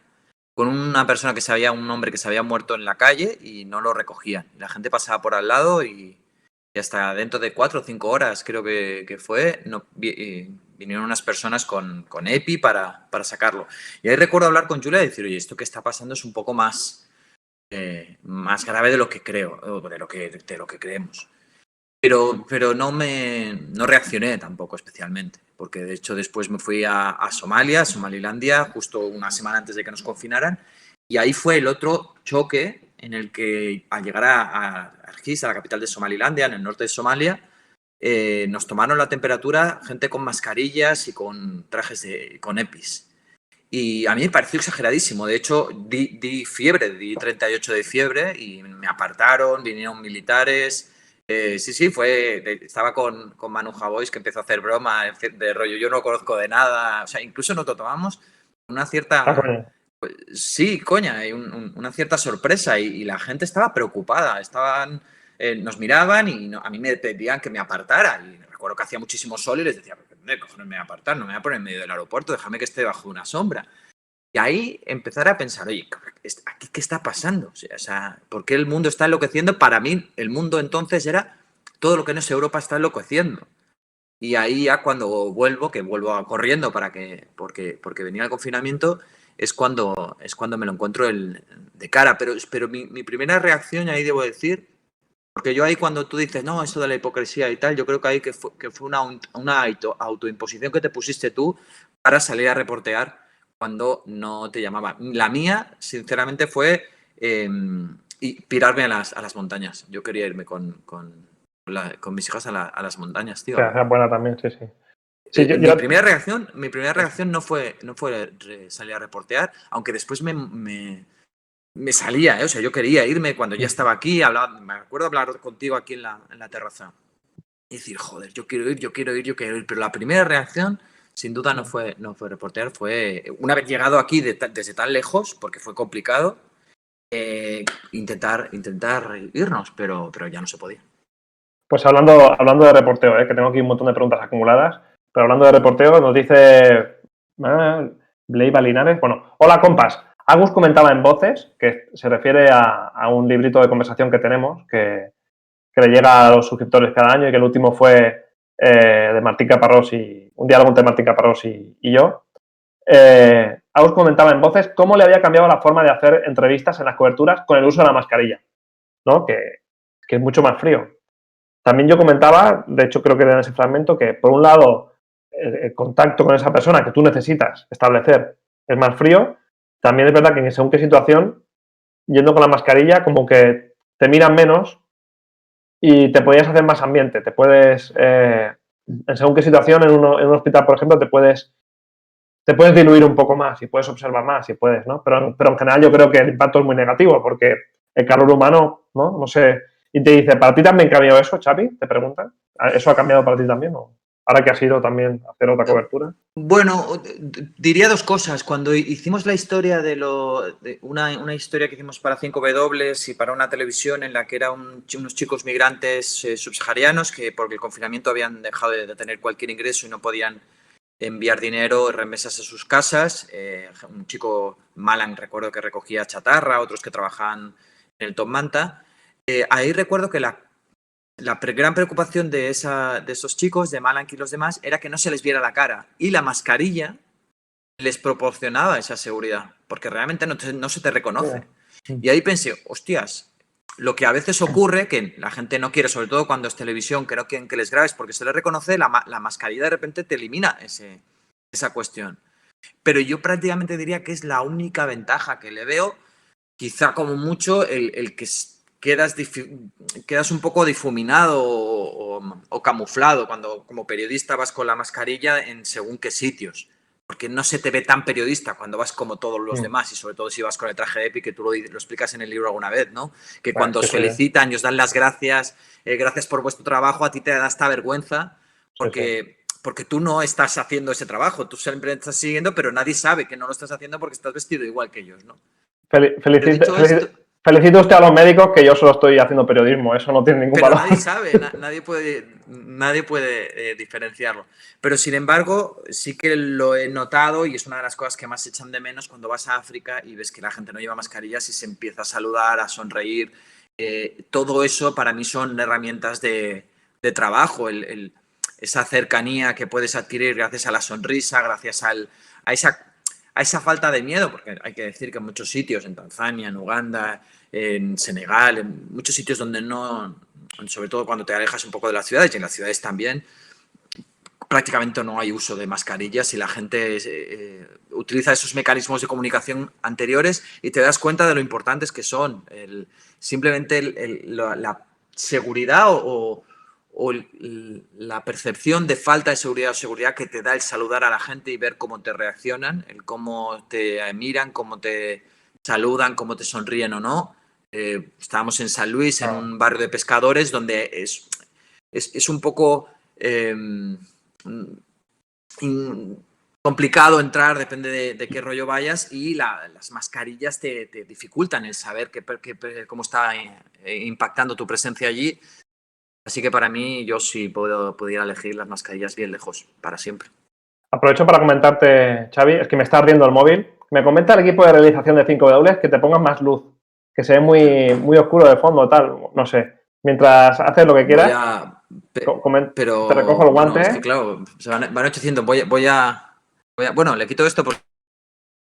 con un hombre que se había muerto en la calle y no lo recogían. La gente pasaba por al lado y hasta dentro de 4 o 5 horas, creo que fue, vinieron unas personas con EPI para sacarlo. Y ahí recuerdo hablar con Julia y decir, oye, esto que está pasando es un poco más grave de lo que creo, o de lo que creemos. Pero no reaccioné tampoco especialmente, porque de hecho después me fui a Somalilandia, justo una semana antes de que nos confinaran, y ahí fue el otro choque en el que al llegar a Argis, a la capital de Somalilandia, en el norte de Somalia, nos tomaron la temperatura gente con mascarillas y con trajes con EPIs. Y a mí me pareció exageradísimo. De hecho, di fiebre, di 38 de fiebre y me apartaron, vinieron militares. Sí, estaba con Manu Javois, que empezó a hacer broma de rollo, yo no conozco de nada. O sea, incluso nos lo tomamos una cierta... Sí, coña, hay una cierta sorpresa y la gente estaba preocupada. Nos miraban y a mí me pedían que me apartara. Y recuerdo que hacía muchísimo sol y les decía, ¿dónde cojones me voy a apartar? No me voy a poner en medio del aeropuerto, déjame que esté bajo una sombra. Y ahí empezar a pensar, oye, ¿aquí qué está pasando? O sea, ¿por qué el mundo está enloqueciendo? Para mí, el mundo entonces era todo lo que no es Europa está enloqueciendo. Y ahí ya cuando vuelvo corriendo porque venía el confinamiento, es cuando me lo encuentro de cara. Pero mi primera reacción, ahí debo decir, porque yo ahí cuando tú dices, no, eso de la hipocresía y tal, yo creo que ahí que fue una autoimposición que te pusiste tú para salir a reportear cuando no te llamaban. La mía, sinceramente, fue pirarme a las montañas. Yo quería irme con mis hijas a las montañas, tío. O sea, buena también, sí. Sí, mi primera reacción no fue salir a reportear, aunque después me salía, o sea, yo quería irme cuando ya estaba aquí, me acuerdo hablar contigo aquí en la terraza y decir, joder, yo quiero ir, pero la primera reacción sin duda no fue reportear, fue una vez llegado aquí desde tan lejos, porque fue complicado, intentar irnos, pero ya no se podía. Pues hablando de reporteo, que tengo aquí un montón de preguntas acumuladas, pero hablando de reporteo, nos dice Bleiva Linares, bueno, hola compas, Agus comentaba en Voces, que se refiere a un librito de conversación que tenemos, que le llega a los suscriptores cada año y que el último fue de Martín Caparrós un diálogo entre Martín Caparrós y yo. Agus comentaba en Voces cómo le había cambiado la forma de hacer entrevistas en las coberturas con el uso de la mascarilla, ¿no? Que es mucho más frío. También yo comentaba, de hecho creo que era en ese fragmento, que por un lado el contacto con esa persona que tú necesitas establecer es más frío. También es verdad que en según qué situación, yendo con la mascarilla, como que te miran menos y te podías hacer más ambiente. Te puedes, en según qué situación, en un hospital, por ejemplo, te puedes diluir un poco más y puedes observar más y puedes, ¿no? Pero en general yo creo que el impacto es muy negativo porque el calor humano, ¿no? No sé. Y te dice, ¿para ti también cambió eso, Xavi? Te preguntan. ¿Eso ha cambiado para ti también o...? Ahora que has ido también a hacer otra cobertura. Bueno, diría dos cosas. Cuando hicimos la historia de una historia que hicimos para 5W y para una televisión en la que eran unos chicos migrantes subsaharianos que por el confinamiento habían dejado de tener cualquier ingreso y no podían enviar dinero, remesas a sus casas. Un chico, Malan, recuerdo que recogía chatarra, otros que trabajaban en el Top Manta. Ahí recuerdo que la gran preocupación de esos chicos, de Malank y los demás, era que no se les viera la cara. Y la mascarilla les proporcionaba esa seguridad, porque realmente no se te reconoce. Y ahí pensé, hostias, lo que a veces ocurre, que la gente no quiere, sobre todo cuando es televisión, que no quieren que les grabes, porque se les reconoce, la mascarilla de repente te elimina esa cuestión. Pero yo prácticamente diría que es la única ventaja que le veo, quizá como mucho el que quedas un poco difuminado o camuflado cuando como periodista vas con la mascarilla en según qué sitios. Porque no se te ve tan periodista cuando vas como todos los demás, y sobre todo si vas con el traje de EPI, que tú lo explicas en el libro alguna vez, ¿no? Que cuando os felicitan y os dan las gracias, gracias por vuestro trabajo, a ti te da esta vergüenza porque tú no estás haciendo ese trabajo, tú siempre estás siguiendo, pero nadie sabe que no lo estás haciendo porque estás vestido igual que ellos, ¿no? Felicito usted a los médicos, que yo solo estoy haciendo periodismo, eso no tiene ningún valor. Nadie sabe, nadie puede diferenciarlo. Pero sin embargo, sí que lo he notado y es una de las cosas que más echan de menos cuando vas a África y ves que la gente no lleva mascarillas y se empieza a saludar, a sonreír. Todo eso para mí son herramientas de trabajo, esa cercanía que puedes adquirir gracias a la sonrisa, gracias a esa falta de miedo, porque hay que decir que en muchos sitios, en Tanzania, en Uganda, en Senegal, en muchos sitios donde no, sobre todo cuando te alejas un poco de las ciudades, y en las ciudades también, prácticamente no hay uso de mascarillas y la gente utiliza esos mecanismos de comunicación anteriores y te das cuenta de lo importantes que son. Simplemente la seguridad o la percepción de falta de seguridad o seguridad que te da el saludar a la gente y ver cómo te reaccionan, el cómo te miran, cómo te saludan, cómo te sonríen o no. Estábamos en San Luis, en un barrio de pescadores, donde es un poco complicado entrar, depende de qué rollo vayas, y las mascarillas te dificultan el saber cómo está impactando tu presencia allí. Así que para mí, yo sí pudiera elegir las mascarillas bien lejos, para siempre. Aprovecho para comentarte, Xavi, es que me está ardiendo el móvil. Me comenta el equipo de realización de 5W que te pongas más luz, que se ve muy oscuro de fondo, tal, no sé. Mientras haces lo que quieras, pero te recojo el guante. Bueno, es que, claro, se van 800. Voy a... Bueno, le quito esto porque...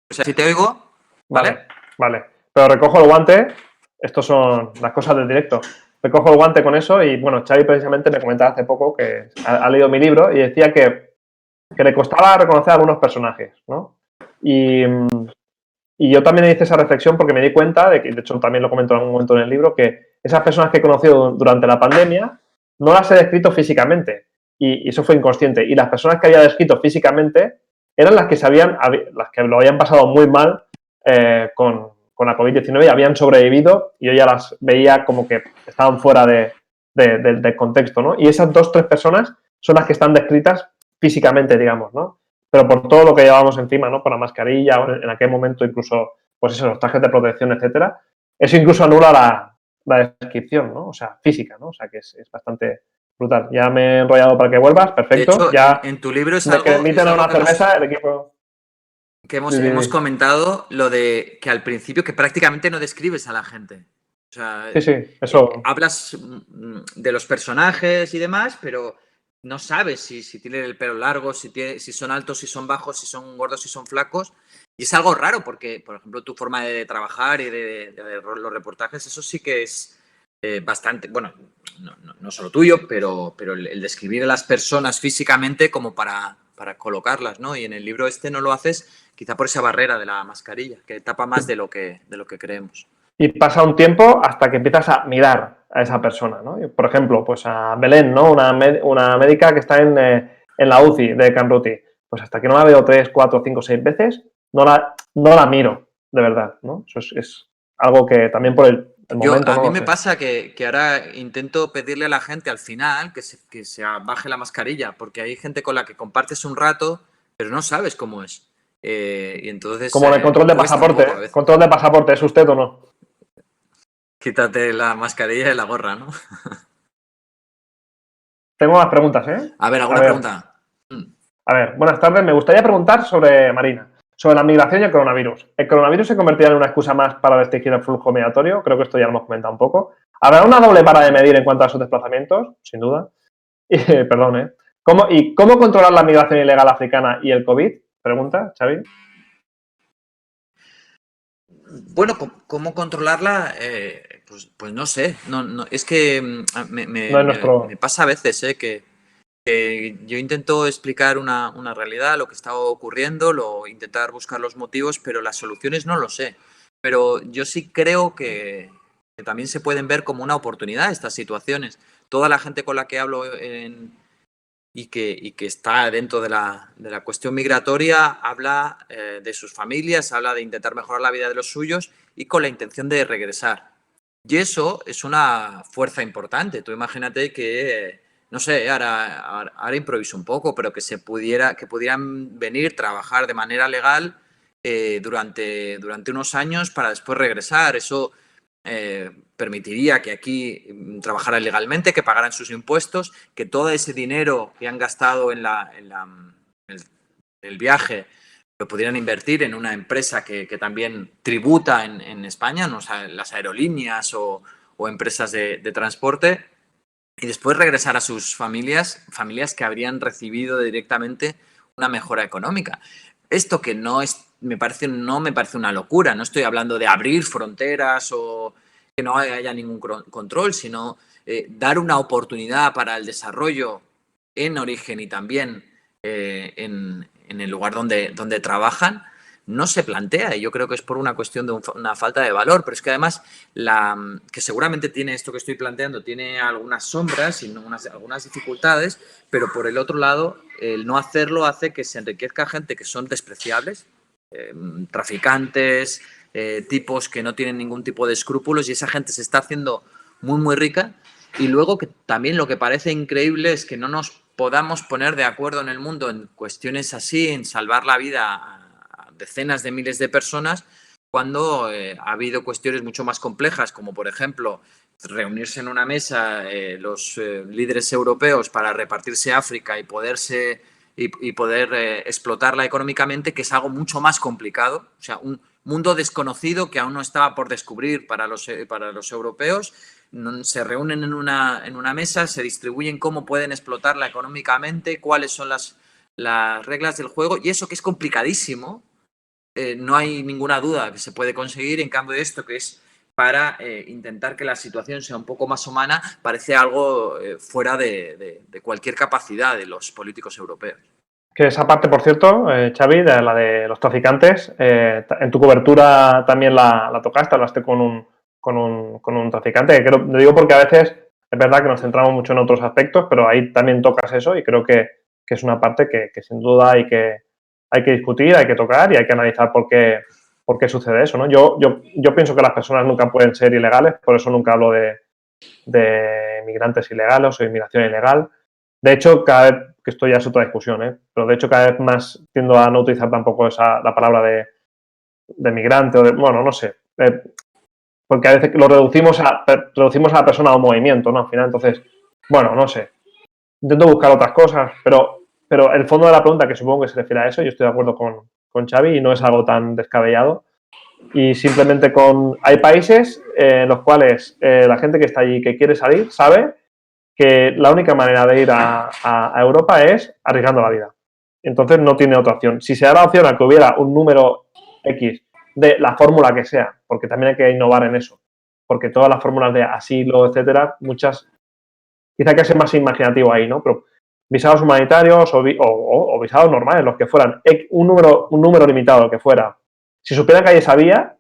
O sea, si te oigo... Vale. Pero recojo el guante. Estos son las cosas del directo. Recojo el guante con eso y, bueno, Xavi precisamente me comentaba hace poco que ha leído mi libro y decía que le costaba reconocer a algunos personajes, ¿no? Y yo también hice esa reflexión porque me di cuenta, de hecho también lo comento en algún momento en el libro, que esas personas que he conocido durante la pandemia no las he descrito físicamente y eso fue inconsciente. Y las personas que había descrito físicamente eran las que lo habían pasado muy mal con la COVID-19 y habían sobrevivido y yo ya las veía como que estaban fuera del contexto, ¿no? Y esas 2 o 3 personas son las que están descritas físicamente, digamos, ¿no? Pero por todo lo que llevábamos encima, ¿no? Por la mascarilla, o en aquel momento incluso, pues eso, los trajes de protección, etcétera, eso incluso anula la descripción, ¿no? O sea, física, ¿no? O sea, que es bastante brutal. Ya me he enrollado para que vuelvas, perfecto. De hecho, ya en tu libro es me algo... permiten una cerveza, el equipo... Que hemos comentado lo de que al principio que prácticamente no describes a la gente. O sea, sí, eso. Hablas de los personajes y demás, pero no sabes si tienen el pelo largo, si son altos, si son bajos, si son gordos, si son flacos. Y es algo raro porque, por ejemplo, tu forma de trabajar y de los reportajes, eso sí que es bastante, bueno, no solo tuyo, pero el describir a las personas físicamente como para colocarlas, ¿no? Y en el libro este no lo haces, quizá por esa barrera de la mascarilla, que tapa más de lo que creemos. Y pasa un tiempo hasta que empiezas a mirar a esa persona, ¿no? Por ejemplo, pues a Belén, ¿no? Una médica que está en la UCI de Can Ruti. Pues hasta que no la veo 3, 4, 5, 6 veces, no la miro, de verdad, ¿no? Eso es algo que también por el momento... A mí me pasa que ahora intento pedirle a la gente al final que se baje la mascarilla, porque hay gente con la que compartes un rato, pero no sabes cómo es. Y entonces... Como en el control de pasaporte. ¿Control de pasaporte es usted o no? Quítate la mascarilla y la gorra, ¿no? Tengo más preguntas, ¿eh? A ver, ¿alguna pregunta? A ver, buenas tardes. Me gustaría preguntar sobre Marina, sobre la migración y el coronavirus. ¿El coronavirus se convertirá en una excusa más para restringir el flujo migratorio? Creo que esto ya lo hemos comentado un poco. ¿Habrá una doble vara de medir en cuanto a sus desplazamientos? Sin duda. Perdón, ¿eh? ¿Cómo controlar la migración ilegal africana y el COVID? Pregunta, Xavi. Bueno, ¿cómo controlarla? Pues no sé. Es que No es nuestro... me pasa a veces, que yo intento explicar una realidad, lo que está ocurriendo, intentar buscar los motivos, pero las soluciones no lo sé. Pero yo sí creo que también se pueden ver como una oportunidad estas situaciones. Toda la gente con la que hablo y que está dentro de la cuestión migratoria habla de sus familias, habla de intentar mejorar la vida de los suyos y con la intención de regresar. Y eso es una fuerza importante. Tú imagínate que, no sé, ahora improviso un poco, pero que pudieran venir, trabajar de manera legal durante unos años para después regresar. Eso permitiría que aquí trabajaran legalmente, que pagaran sus impuestos, que todo ese dinero que han gastado en el viaje lo pudieran invertir en una empresa que también tributa en España, ¿no? O sea, las aerolíneas o empresas de transporte, y después regresar a sus familias que habrían recibido directamente una mejora económica. Esto que no me parece una locura. No estoy hablando de abrir fronteras o que no haya ningún control, sino dar una oportunidad para el desarrollo en origen y también en el lugar donde trabajan. No se plantea, y yo creo que es por una cuestión de una falta de valor, pero es que además que seguramente tiene esto que estoy planteando, tiene algunas sombras y algunas dificultades, pero por el otro lado, el no hacerlo hace que se enriquezca gente que son despreciables, traficantes, tipos que no tienen ningún tipo de escrúpulos, y esa gente se está haciendo muy, muy rica. Y luego que también lo que parece increíble es que no nos podamos poner de acuerdo en el mundo en cuestiones así, en salvar la vida a decenas de miles de personas, cuando ha habido cuestiones mucho más complejas, como por ejemplo reunirse en una mesa los líderes europeos para repartirse África y poder explotarla económicamente, que es algo mucho más complicado. O sea, un mundo desconocido que aún no estaba por descubrir para los europeos. Se reúnen en una mesa, se distribuyen cómo pueden explotarla económicamente, cuáles son las reglas del juego, y eso que es complicadísimo, no hay ninguna duda que se puede conseguir. En cambio, esto que es para intentar que la situación sea un poco más humana, parece algo fuera de cualquier capacidad de los políticos europeos. Que esa parte, por cierto, Xavi, de la de los traficantes, en tu cobertura también la tocaste, hablaste con un traficante, que lo digo porque a veces es verdad que nos centramos mucho en otros aspectos, pero ahí también tocas eso, y creo que es una parte que sin duda hay que discutir, hay que tocar y hay que analizar por qué sucede eso, ¿no? Yo pienso que las personas nunca pueden ser ilegales, por eso nunca hablo de migrantes ilegales o inmigración ilegal. De hecho, cada vez, que esto ya es otra discusión, pero de hecho cada vez más tiendo a no utilizar tampoco la palabra de migrante o bueno, no sé, porque a veces lo reducimos a la persona a un movimiento, ¿no? Al final, entonces, bueno, no sé. Intento buscar otras cosas, pero el fondo de la pregunta, que supongo que se refiere a eso, yo estoy de acuerdo con Xavi y no es algo tan descabellado. Y simplemente hay países en los cuales la gente que está allí, que quiere salir, sabe que la única manera de ir a Europa es arriesgando la vida. Entonces no tiene otra opción. Si se da la opción a que hubiera un número X de la fórmula que sea, porque también hay que innovar en eso, porque todas las fórmulas de asilo, etcétera, muchas, quizá hay que ser más imaginativo ahí, ¿no? Pero visados humanitarios o visados normales, los que fueran, un número limitado, lo que fuera. Si supieran que hay esa vía,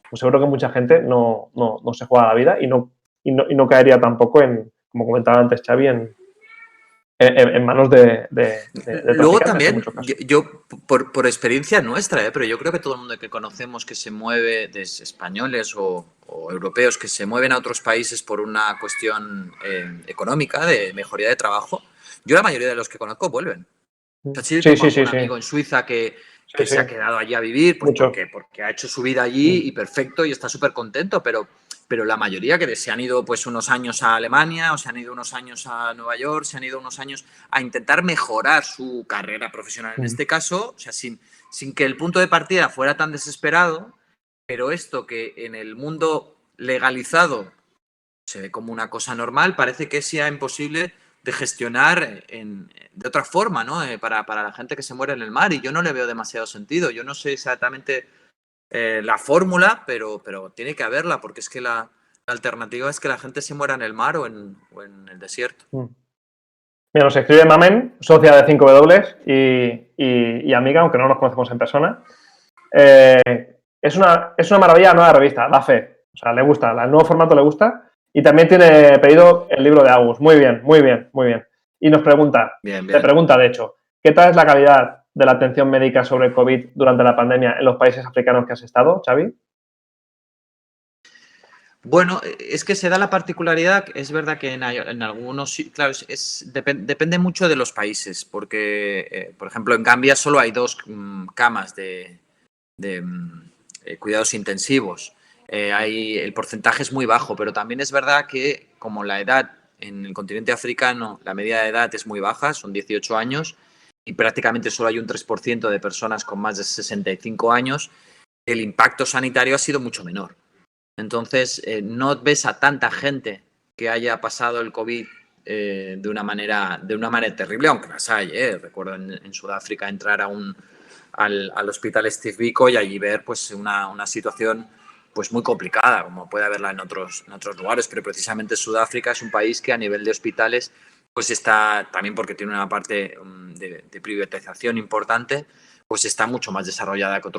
pues seguro que mucha gente no se juega la vida y no caería tampoco en, como comentaba antes Xavi, en manos de luego también, yo por experiencia nuestra, pero yo creo que todo el mundo que conocemos que se mueve, desde españoles o europeos, que se mueven a otros países por una cuestión económica, de mejoría de trabajo, yo la mayoría de los que conozco vuelven. O sea, sí, tengo un amigo en Suiza que se ha quedado allí a vivir porque ha hecho su vida allí y perfecto y está súper contento, pero la mayoría que se han ido pues unos años a Alemania o se han ido unos años a Nueva York, se han ido unos años a intentar mejorar su carrera profesional en este caso, o sea, sin que el punto de partida fuera tan desesperado, pero esto que en el mundo legalizado se ve como una cosa normal, parece que sea imposible de gestionar de otra forma, ¿no? Para la gente que se muere en el mar, y yo no le veo demasiado sentido. Yo no sé exactamente la fórmula, pero tiene que haberla, porque es que la alternativa es que la gente se muera en el mar o en el desierto. Mira, nos escribe Mamen, socia de 5W y amiga, aunque no nos conocemos en persona. Es una maravilla la nueva revista, da fe. O sea, le gusta, el nuevo formato le gusta. Y también tiene pedido el libro de Agus. Muy bien, muy bien, muy bien. Y nos pregunta, te pregunta de hecho, ¿qué tal es la calidad de la atención médica sobre el COVID durante la pandemia en los países africanos que has estado, Xavi? Bueno, es que se da la particularidad, es verdad que en algunos, claro, depende mucho de los países, porque, por ejemplo, en Gambia solo hay 2 camas de cuidados intensivos. El porcentaje es muy bajo, pero también es verdad que como la edad en el continente africano, la media de edad es muy baja, son 18 años, y prácticamente solo hay un 3% de personas con más de 65 años, el impacto sanitario ha sido mucho menor. Entonces, no ves a tanta gente que haya pasado el COVID de una manera terrible, aunque las hay. Recuerdo en Sudáfrica entrar al hospital Steve Biko y allí ver pues, una situación pues, muy complicada, como puede haberla en otros lugares, pero precisamente Sudáfrica es un país que a nivel de hospitales pues está, también porque tiene una parte de privatización importante, pues está mucho más desarrollada que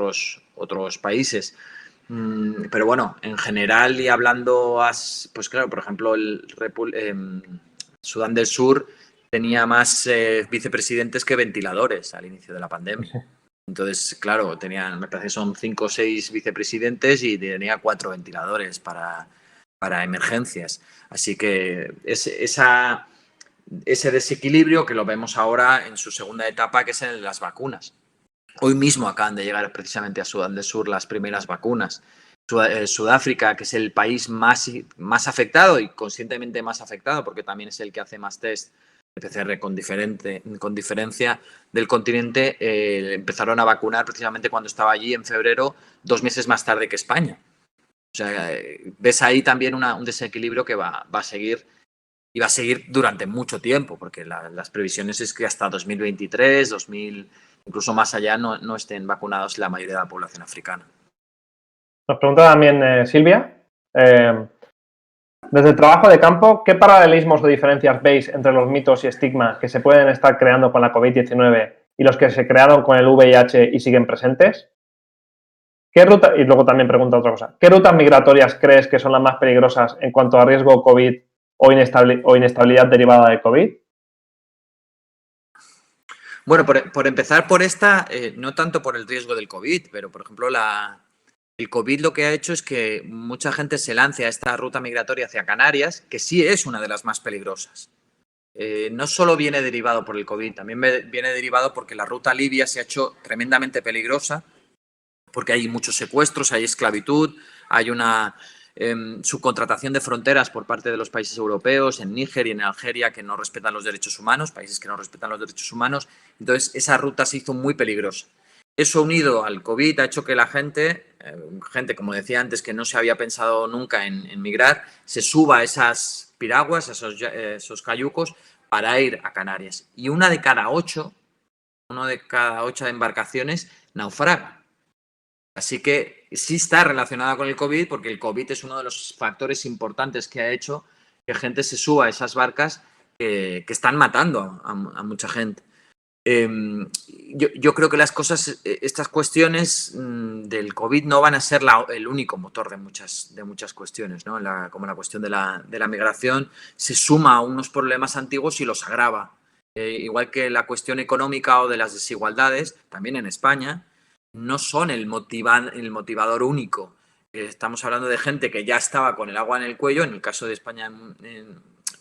otros países. Pero bueno, en general y hablando, pues claro, por ejemplo, Sudán del Sur tenía más vicepresidentes que ventiladores al inicio de la pandemia. Entonces, claro, me parece que son 5 o 6 vicepresidentes y tenía 4 ventiladores para emergencias. Así que ese desequilibrio que lo vemos ahora en su segunda etapa, que es en las vacunas. Hoy mismo acaban de llegar precisamente a Sudán del Sur las primeras vacunas. Sudáfrica, que es el país más afectado y conscientemente más afectado, porque también es el que hace más test de PCR con diferencia del continente, empezaron a vacunar precisamente cuando estaba allí en febrero, 2 meses más tarde que España. O sea, ves ahí también un desequilibrio que va a seguir y va a seguir durante mucho tiempo, porque las previsiones es que hasta 2023, incluso más allá, no estén vacunados la mayoría de la población africana. Nos pregunta también Silvia, desde el trabajo de campo, ¿qué paralelismos o diferencias veis entre los mitos y estigmas que se pueden estar creando con la COVID-19 y los que se crearon con el VIH y siguen presentes? Y luego también pregunta otra cosa, ¿qué rutas migratorias crees que son las más peligrosas en cuanto a riesgo COVID o inestabilidad derivada de COVID? Bueno, por empezar por esta, no tanto por el riesgo del COVID, pero por ejemplo el COVID lo que ha hecho es que mucha gente se lance a esta ruta migratoria hacia Canarias, que sí es una de las más peligrosas. No solo viene derivado por el COVID, también viene derivado porque la ruta libia se ha hecho tremendamente peligrosa, porque hay muchos secuestros, hay esclavitud, hay una subcontratación de fronteras por parte de los países europeos, en Níger y en Algeria, que no respetan los derechos humanos, países que no respetan los derechos humanos. Entonces, esa ruta se hizo muy peligrosa. Eso unido al COVID ha hecho que la gente, como decía antes, que no se había pensado nunca en migrar, se suba a esas piraguas, a esos cayucos, para ir a Canarias. Y una de cada 8 embarcaciones naufraga. Así que sí está relacionada con el COVID, porque el COVID es uno de los factores importantes que ha hecho que gente se suba a esas barcas que están matando a mucha gente. Yo creo que estas cuestiones del COVID no van a ser el único motor de muchas cuestiones, ¿no? Como la cuestión de la migración se suma a unos problemas antiguos y los agrava. Igual que la cuestión económica o de las desigualdades, también en España, no son el motivador único. Estamos hablando de gente que ya estaba con el agua en el cuello, en el caso de España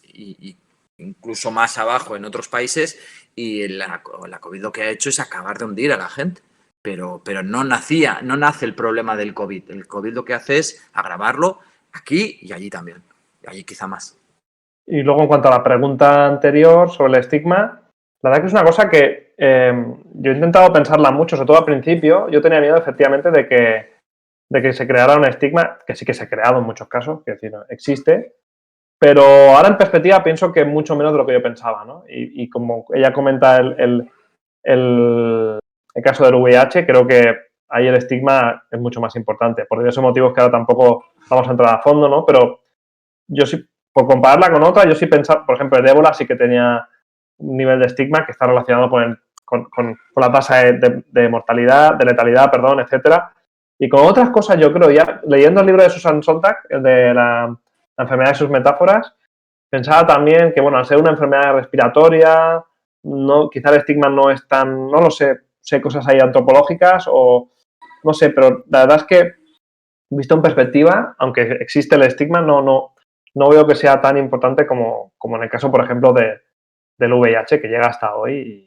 y incluso más abajo en otros países, y la COVID lo que ha hecho es acabar de hundir a la gente. Pero no nace el problema del COVID. El COVID lo que hace es agravarlo aquí y allí también, y allí quizá más. Y luego, en cuanto a la pregunta anterior sobre el estigma, la verdad que es una cosa que yo he intentado pensarla mucho, sobre todo al principio. Yo tenía miedo, efectivamente, de que se creara un estigma, que sí que se ha creado en muchos casos, que es decir, existe, pero ahora en perspectiva pienso que mucho menos de lo que yo pensaba, ¿no? Y como ella comenta el caso del VIH, creo que ahí el estigma es mucho más importante. Por diversos motivos que ahora tampoco vamos a entrar a fondo, ¿no? Pero yo sí, por compararla con otra, yo sí pensaba, por ejemplo, el ébola sí que tenía un nivel de estigma que está relacionado con la tasa de mortalidad, de letalidad, perdón, etcétera. Y con otras cosas, yo creo, ya leyendo el libro de Susan Sontag, el de la enfermedad y sus metáforas, pensaba también que, bueno, al ser una enfermedad respiratoria, no, quizá el estigma no es tan, no lo sé cosas ahí antropológicas o no sé, pero la verdad es que, visto en perspectiva, aunque existe el estigma, no veo que sea tan importante como en el caso, por ejemplo, del VIH, que llega hasta hoy y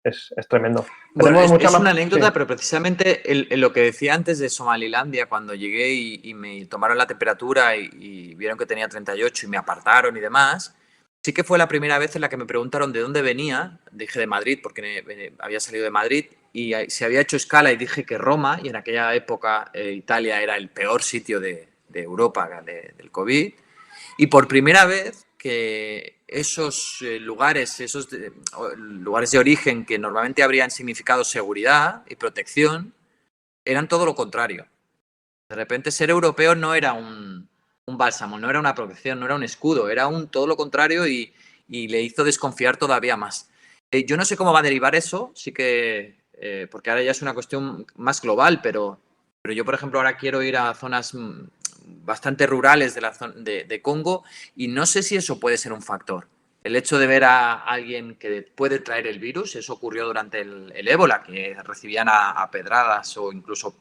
es tremendo. Bueno, es mucha más... una anécdota, sí. pero precisamente lo que decía antes de Somalilandia, cuando llegué y me tomaron la temperatura y vieron que tenía 38 y me apartaron y demás, sí que fue la primera vez en la que me preguntaron de dónde venía. Dije de Madrid, porque había salido de Madrid, y se había hecho escala y dije que Roma, y en aquella época Italia era el peor sitio de Europa del COVID. Y por primera vez que esos lugares de origen que normalmente habrían significado seguridad y protección, eran todo lo contrario. De repente ser europeo no era un bálsamo, no era una protección, no era un escudo, era todo lo contrario y le hizo desconfiar todavía más. Yo no sé cómo va a derivar eso, sí que, porque ahora ya es una cuestión más global, pero yo, por ejemplo, ahora quiero ir a zonas bastante rurales de Congo y no sé si eso puede ser un factor. El hecho de ver a alguien que puede traer el virus, eso ocurrió durante el ébola, que recibían a pedradas o incluso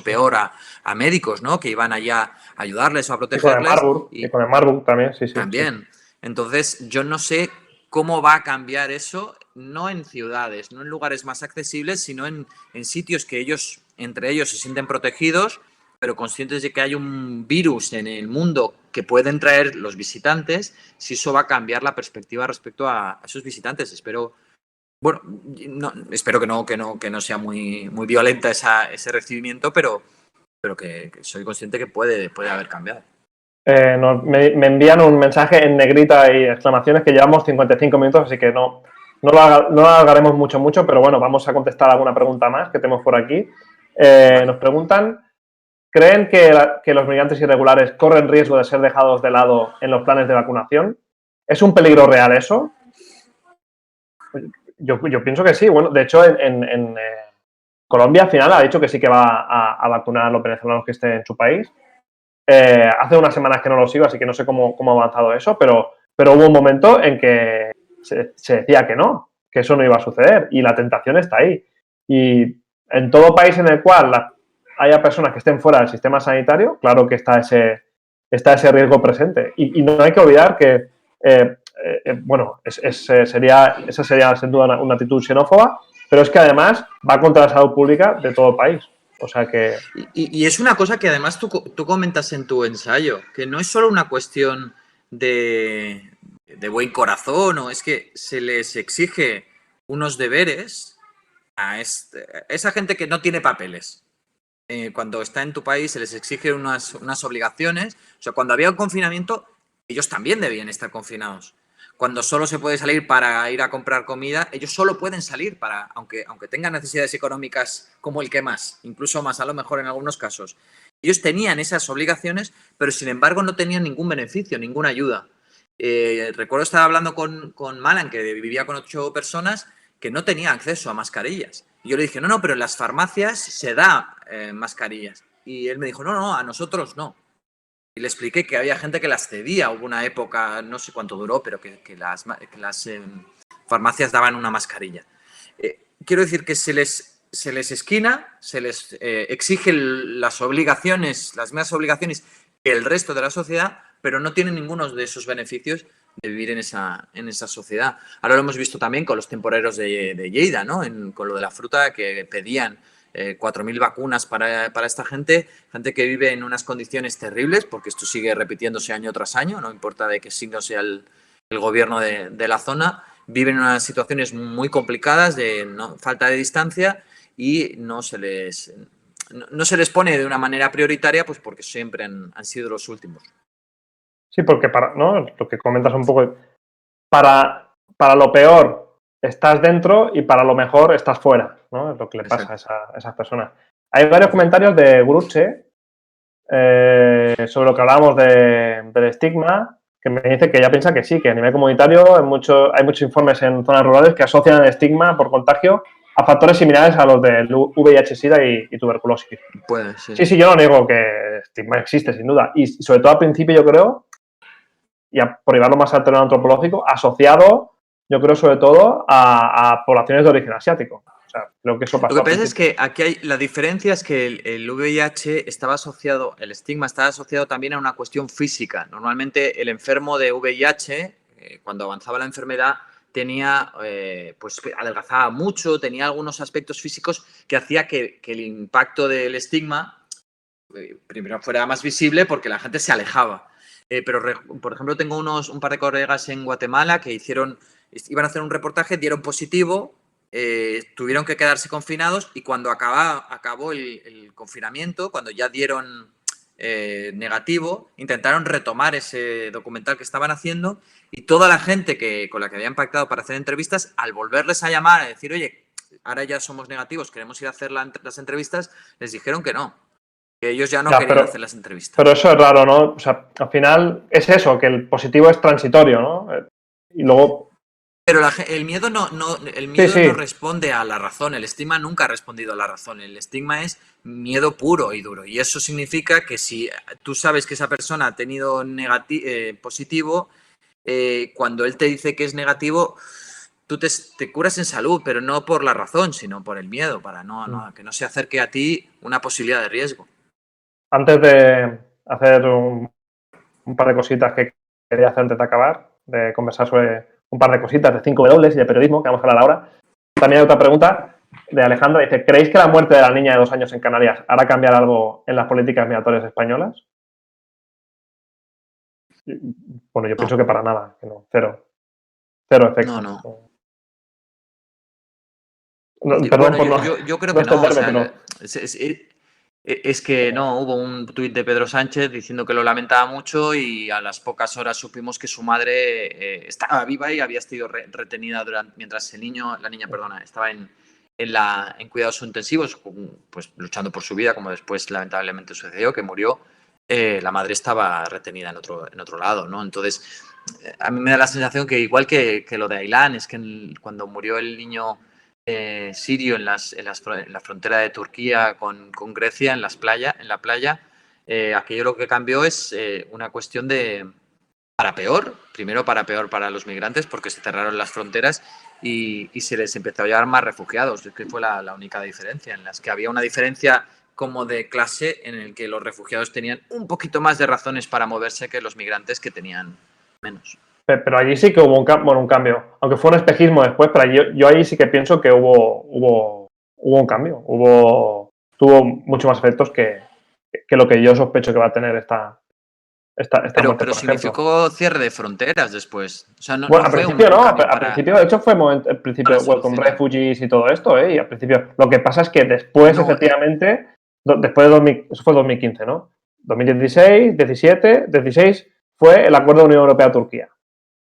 peor a médicos, ¿no? Que iban allá a ayudarles o a protegerles. Y con el Marburg también, sí. También. Sí. Entonces, yo no sé cómo va a cambiar eso, no en ciudades, no en lugares más accesibles, sino en sitios que entre ellos se sienten protegidos, pero conscientes de que hay un virus en el mundo que pueden traer los visitantes, si eso va a cambiar la perspectiva respecto a esos visitantes. Espero que no sea muy violenta ese recibimiento, pero que soy consciente que puede haber cambiado. Me envían un mensaje en negrita y exclamaciones que llevamos 55 minutos, así que no lo alargaremos mucho, pero bueno, vamos a contestar alguna pregunta más que tenemos por aquí. Nos preguntan, ¿creen que los migrantes irregulares corren riesgo de ser dejados de lado en los planes de vacunación? ¿Es un peligro real eso? Yo pienso que sí. Bueno, de hecho, en Colombia al final ha dicho que sí que va a vacunar a los venezolanos que estén en su país. Hace unas semanas que no lo sigo, así que no sé cómo ha avanzado eso, pero hubo un momento en que se decía que eso no iba a suceder y la tentación está ahí. Y en todo país en el cual haya personas que estén fuera del sistema sanitario, claro que está ese riesgo presente. Y no hay que olvidar que esa sería sin duda una actitud xenófoba, pero es que además va contra la salud pública de todo el país. O sea que... Y es una cosa que además tú comentas en tu ensayo, que no es solo una cuestión de buen corazón, o es que se les exige unos deberes a esa gente que no tiene papeles. Cuando está en tu país se les exige unas obligaciones. O sea, cuando había un confinamiento, ellos también debían estar confinados. Cuando solo se puede salir para ir a comprar comida, ellos solo pueden salir aunque tengan necesidades económicas como el que más, incluso más a lo mejor en algunos casos. Ellos tenían esas obligaciones, pero sin embargo no tenían ningún beneficio, ninguna ayuda. Recuerdo estar hablando con Malan, que vivía con 8 personas, que no tenía acceso a mascarillas. Y yo le dije, no, pero en las farmacias se da mascarillas. Y él me dijo, no, a nosotros no. Y le expliqué que había gente que las cedía. Hubo una época, no sé cuánto duró, pero que las farmacias daban una mascarilla. Quiero decir que se les esquina, se les exige las mismas obligaciones que el resto de la sociedad, pero no tienen ninguno de esos beneficios de vivir en esa sociedad. Ahora lo hemos visto también con los temporeros de Lleida, ¿no? Con lo de la fruta, que pedían 4.000 vacunas para esta gente que vive en unas condiciones terribles, porque esto sigue repitiéndose año tras año, no importa de qué signo sea el gobierno de la zona, viven en unas situaciones muy complicadas de falta de distancia y no se les pone de una manera prioritaria, pues porque siempre han sido los últimos. Sí, porque lo que comentas un poco, para lo peor estás dentro y para lo mejor estás fuera, ¿no? Es lo que le pasa a esas personas. Hay varios comentarios de Guruche sobre lo que hablábamos del estigma, que me dice que ella piensa que sí, que a nivel comunitario hay muchos informes en zonas rurales que asocian el estigma por contagio a factores similares a los del VIH, SIDA y tuberculosis. Puede ser. Sí, yo no niego que el estigma existe, sin duda. Y sobre todo al principio, yo creo, y por llevarlo más al terreno antropológico, asociado, yo creo, sobre todo a poblaciones de origen asiático. O sea, creo que eso pasó. Lo que pasa es que aquí la diferencia es que el VIH estaba asociado, el estigma estaba asociado también a una cuestión física. Normalmente el enfermo de VIH, cuando avanzaba la enfermedad, tenía, pues adelgazaba mucho, tenía algunos aspectos físicos que hacía que el impacto del estigma primero fuera más visible porque la gente se alejaba. Pero, por ejemplo, tengo un par de colegas en Guatemala que iban a hacer un reportaje, dieron positivo, tuvieron que quedarse confinados y cuando acabó el confinamiento, cuando ya dieron negativo, intentaron retomar ese documental que estaban haciendo y toda la gente con la que habían pactado para hacer entrevistas, al volverles a llamar a decir, oye, ahora ya somos negativos, queremos ir a hacer las entrevistas, les dijeron que no, que ellos ya no querían hacer las entrevistas. Pero eso es raro, ¿no? O sea, al final es eso, que el positivo es transitorio, ¿no? Y luego... Pero el miedo no responde a la razón, el estigma nunca ha respondido a la razón, el estigma es miedo puro y duro y eso significa que si tú sabes que esa persona ha tenido positivo, cuando él te dice que es negativo, tú te curas en salud, pero no por la razón, sino por el miedo, para que no se acerque a ti una posibilidad de riesgo. Antes de hacer un par de cositas que quería hacer antes de acabar, de conversar sobre un par de cositas de 5W y de periodismo, que vamos a hablar ahora. También hay otra pregunta de Alejandra. Dice, ¿creéis que la muerte de la niña de 2 años en Canarias hará cambiar algo en las políticas migratorias españolas? Bueno, yo pienso que para nada, que no, cero efecto. Perdón por no. Yo creo que no. O sea, es que no, hubo un tuit de Pedro Sánchez diciendo que lo lamentaba mucho y a las pocas horas supimos que su madre estaba viva y había sido retenida mientras la niña estaba en cuidados intensivos, pues luchando por su vida, como después lamentablemente sucedió, que murió. La madre estaba retenida en otro lado, ¿no? Entonces, a mí me da la sensación que igual que lo de Ailán, es que cuando murió el niño sirio en la frontera de Turquía con Grecia, en la playa, aquello lo que cambió es una cuestión de para peor para los migrantes porque se cerraron las fronteras y se les empezó a llevar más refugiados. Es que fue la única diferencia, en las que había una diferencia como de clase en el que los refugiados tenían un poquito más de razones para moverse que los migrantes que tenían menos. Pero allí sí que hubo un cambio, aunque fue un espejismo después, pero yo ahí sí que pienso que hubo un cambio, tuvo mucho más efectos que lo que yo sospecho que va a tener esta muerte, pero significó cierre de fronteras después. O sea, al principio no, al principio de hecho fue el principio de Welcome Refugees y todo esto, y al principio lo que pasa es que después efectivamente, después de eso fue 2015, ¿no? 2016, 17, 16 fue el acuerdo de Unión Europea-Turquía.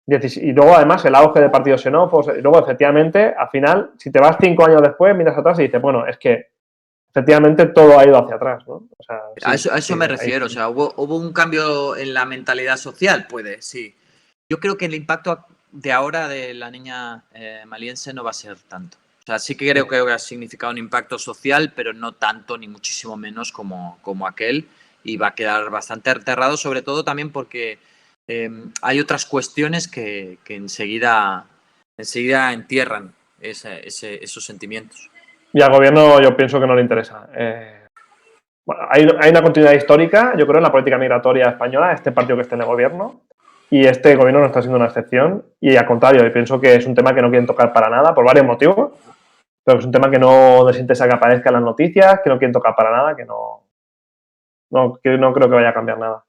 Y luego, además, el auge de partidos xenófobos. Y luego, efectivamente, al final, si te vas 5 años después, miras atrás y dices, bueno, es que efectivamente todo ha ido hacia atrás, ¿no? O sea, a eso me refiero. O sea, ¿hubo un cambio en la mentalidad social? Puede, sí. Yo creo que el impacto de ahora de la niña maliense no va a ser tanto. O sea, sí que creo que ha significado un impacto social, pero no tanto ni muchísimo menos como aquel. Y va a quedar bastante aterrado, sobre todo también porque hay otras cuestiones que enseguida entierran esos sentimientos. Y al gobierno yo pienso que no le interesa. Bueno, hay una continuidad histórica, yo creo, en la política migratoria española, este partido que esté en el gobierno, y este gobierno no está siendo una excepción, y al contrario, yo pienso que es un tema que no quieren tocar para nada, por varios motivos, pero es un tema que no les interesa que aparezca en las noticias, que no quieren tocar para nada, que no creo que vaya a cambiar nada.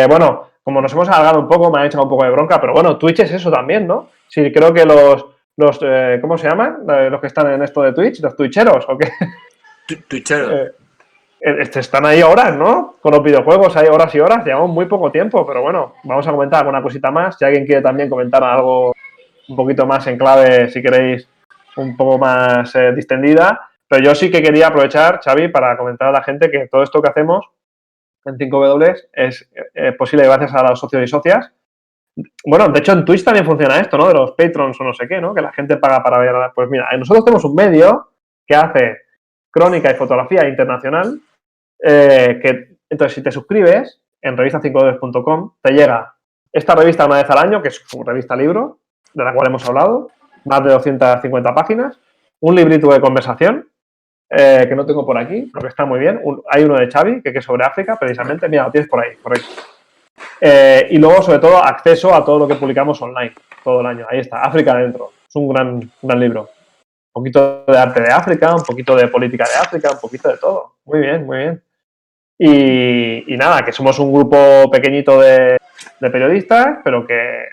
Bueno, como nos hemos alargado un poco, me han echado un poco de bronca, pero bueno, Twitch es eso también, ¿no? Sí, creo que los ¿cómo se llaman? Los que están en esto de Twitch, los twitcheros, ¿o qué? Twitcheros. Están ahí horas, ¿no? Con los videojuegos hay horas y horas, llevamos muy poco tiempo, pero bueno, vamos a comentar alguna cosita más. Si alguien quiere también comentar algo un poquito más en clave, si queréis, un poco más distendida. Pero yo sí que quería aprovechar, Xavi, para comentar a la gente que todo esto que hacemos en 5W es posible gracias a los socios y socias. Bueno, de hecho en Twitch también funciona esto, ¿no? De los patrons o no sé qué, ¿no? Que la gente paga para ver. Pues mira, nosotros tenemos un medio que hace crónica y fotografía internacional. Entonces, si te suscribes en revista5w.com, te llega esta revista una vez al año, que es su revista libro, de la cual hemos hablado, más de 250 páginas, un librito de conversación, que no tengo por aquí, pero que está muy bien. Hay uno de Xavi, que es sobre África, precisamente. Mira, lo tienes por ahí, correcto. Y luego, sobre todo, acceso a todo lo que publicamos online, todo el año. Ahí está, África Adentro. Es un gran libro. Un poquito de arte de África, un poquito de política de África, un poquito de todo. Muy bien, muy bien. Y nada, que somos un grupo pequeñito de periodistas, pero que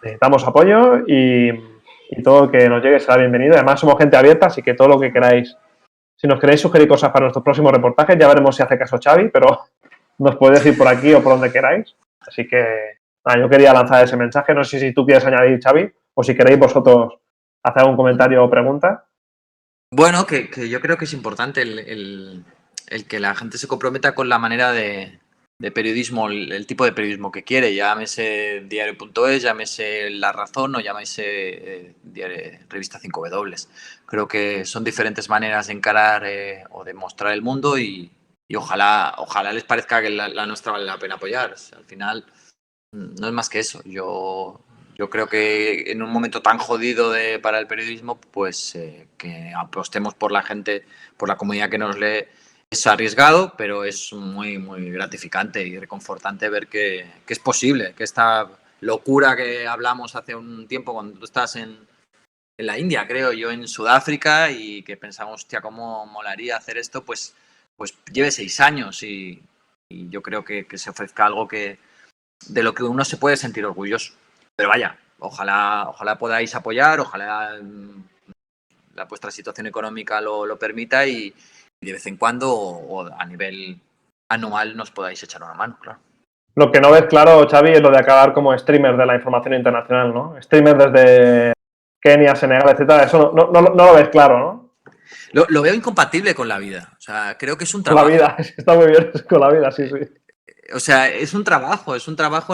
necesitamos apoyo y todo lo que nos llegue será bienvenido. Además, somos gente abierta, así que todo lo que queráis, si nos queréis sugerir cosas para nuestros próximos reportajes, ya veremos si hace caso Xavi, pero nos podéis decir por aquí o por donde queráis. Así que nada, yo quería lanzar ese mensaje. No sé si tú quieres añadir, Xavi, o si queréis vosotros hacer algún comentario o pregunta. Bueno, que yo creo que es importante el que la gente se comprometa con la manera de periodismo, el tipo de periodismo que quiere, llámese diario.es, llámese La Razón o llámese revista 5W. Creo que son diferentes maneras de encarar o de mostrar el mundo y ojalá les parezca que la nuestra vale la pena apoyar. O sea, al final no es más que eso. Yo creo que en un momento tan jodido para el periodismo, pues que apostemos por la gente, por la comunidad que nos lee. Es arriesgado, pero es muy, muy gratificante y reconfortante ver que es posible, que esta locura que hablamos hace un tiempo cuando tú estás en la India, creo yo, en Sudáfrica, y que pensamos, hostia, cómo molaría hacer esto, pues lleve 6 años y yo creo que se ofrezca algo de lo que uno se puede sentir orgulloso. Pero vaya, ojalá podáis apoyar, ojalá vuestra situación económica lo permita y de vez en cuando o a nivel anual nos podáis echar una mano, claro. Lo que no ves claro, Xavi, es lo de acabar como streamer de la información internacional, ¿no? Streamer desde Kenia, Senegal, etcétera. Eso no lo ves claro, ¿no? Lo veo incompatible con la vida. O sea, creo que es un trabajo. Con la vida, está muy bien, con la vida, sí. O sea, es un trabajo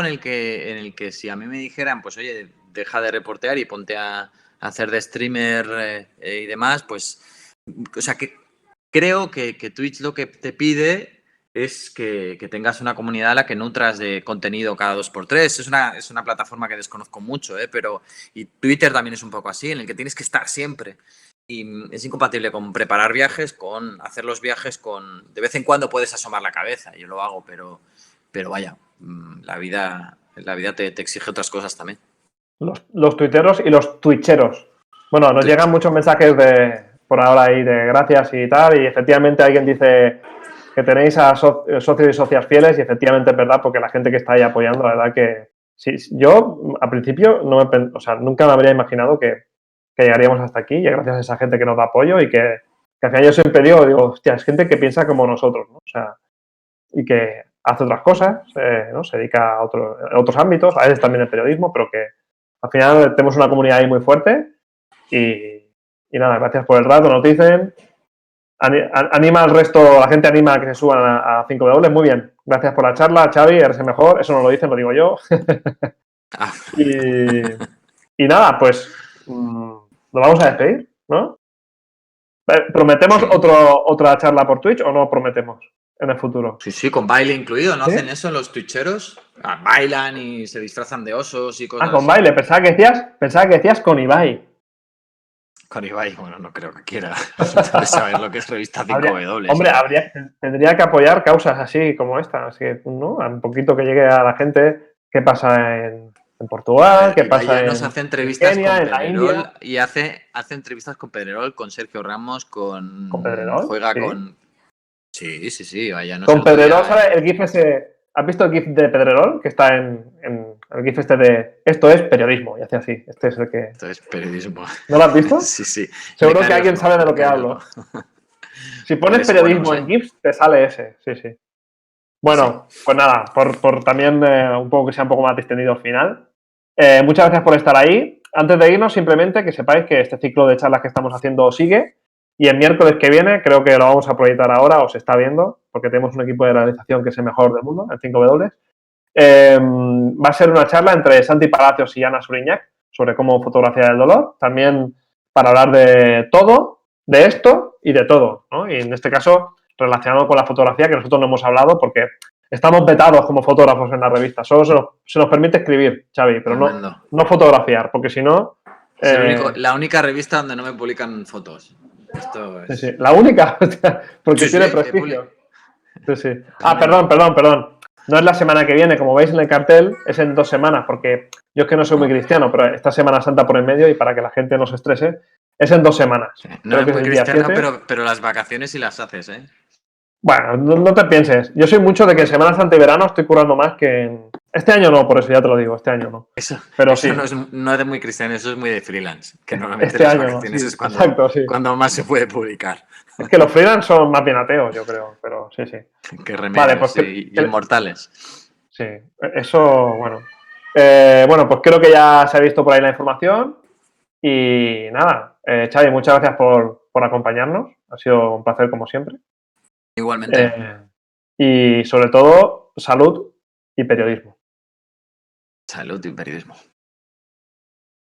en el que si a mí me dijeran, pues oye, deja de reportear y ponte a hacer de streamer y demás, pues, o sea, que creo que Twitch lo que te pide es que tengas una comunidad a la que nutras de contenido cada 2x3. Es una plataforma que desconozco mucho, y Twitter también es un poco así, en el que tienes que estar siempre. Y es incompatible con preparar viajes, con hacer los viajes, de vez en cuando puedes asomar la cabeza, yo lo hago, pero vaya, la vida te exige otras cosas también. Los tuiteros y los twitcheros. Bueno, nos llegan muchos mensajes por ahora ahí de gracias y tal, y efectivamente alguien dice que tenéis a socios y socias fieles, y efectivamente es verdad, porque la gente que está ahí apoyando, la verdad que sí, yo al principio nunca me habría imaginado que llegaríamos hasta aquí, y gracias a esa gente que nos da apoyo y que al final yo siempre digo, hostia, es gente que piensa como nosotros, ¿no? O sea, y que hace otras cosas, ¿no? Se dedica a otros ámbitos, a veces también el periodismo, pero que al final tenemos una comunidad ahí muy fuerte y nada, gracias por el rato, nos dicen. Anima al resto, la gente anima a que se suban a 5W. Muy bien, gracias por la charla, Xavi, eres el mejor. Eso no lo dicen, lo digo yo. y nada, pues nos vamos a despedir, ¿no? ¿Prometemos otra charla por Twitch o no prometemos en el futuro? Sí, con baile incluido, ¿no? ¿Sí? ¿Hacen eso los twitcheros? Bailan y se disfrazan de osos y cosas con así. baile. Pensaba que decías con Ibai. Con Ibai, bueno, no creo que quiera saber lo que es revista 5W. Hombre, tendría que apoyar causas así como esta, así que, ¿no? Un poquito que llegue a la gente qué pasa en Portugal, qué pasa nos hace entrevistas Kenia, con en la Pedrerol India. Y hace entrevistas con Pedrerol, con Sergio Ramos, ¿Con Pedrerol? Juega ¿Sí? con... Sí, vaya, no con Pedrerol, ¿sabes? El GIF ese... ¿Has visto el GIF de Pedrerol? Que está en el GIF este de esto es periodismo, y hace así. Este es el que... Esto es periodismo. ¿No lo has visto? Sí. Seguro que alguien sabe de lo que hablo. Si pones periodismo en GIFs, te sale ese. Sí. Bueno, pues nada, por también un poco que sea un poco más distendido al final. Muchas gracias por estar ahí. Antes de irnos, simplemente que sepáis que este ciclo de charlas que estamos haciendo sigue y el miércoles que viene, creo que lo vamos a proyectar ahora, o se está viendo, porque tenemos un equipo de realización que es el mejor del mundo, el 5W. Va a ser una charla entre Santi Palacios y Ana Suriñac sobre cómo fotografiar el dolor, también para hablar de todo, de esto y de todo, ¿no? Y en este caso, relacionado con la fotografía, que nosotros no hemos hablado porque estamos vetados como fotógrafos en la revista. Solo se nos permite escribir, Xavi, pero no fotografiar, porque si no... Es la única revista donde no me publican fotos. Esto es... Sí. La única, porque tiene prestigio. Sí. Ah, perdón. No es la semana que viene, como veis en el cartel, es en 2 semanas, porque yo es que no soy muy cristiano, pero esta Semana Santa por el medio y para que la gente no se estrese, es en 2 semanas. No es muy cristiano, pero las vacaciones sí las haces, ¿eh? Bueno, no te pienses. Yo soy mucho de que en Semana Santa y verano estoy currando más que en... Este año no, por eso ya te lo digo, este año no. Eso sí. No es de muy cristiano, eso es muy de freelance. Que normalmente este las año vacaciones sí, es cuando, exacto, sí. cuando más se puede publicar. Es que los freelance son más bien ateos, yo creo, pero sí. Qué remedio, vale, pues y inmortales. Sí, eso, bueno. Bueno, pues creo que ya se ha visto por ahí la información. Y nada, Xavi, muchas gracias por acompañarnos. Ha sido un placer como siempre. Igualmente. Y sobre todo, salud y periodismo. Salud y periodismo.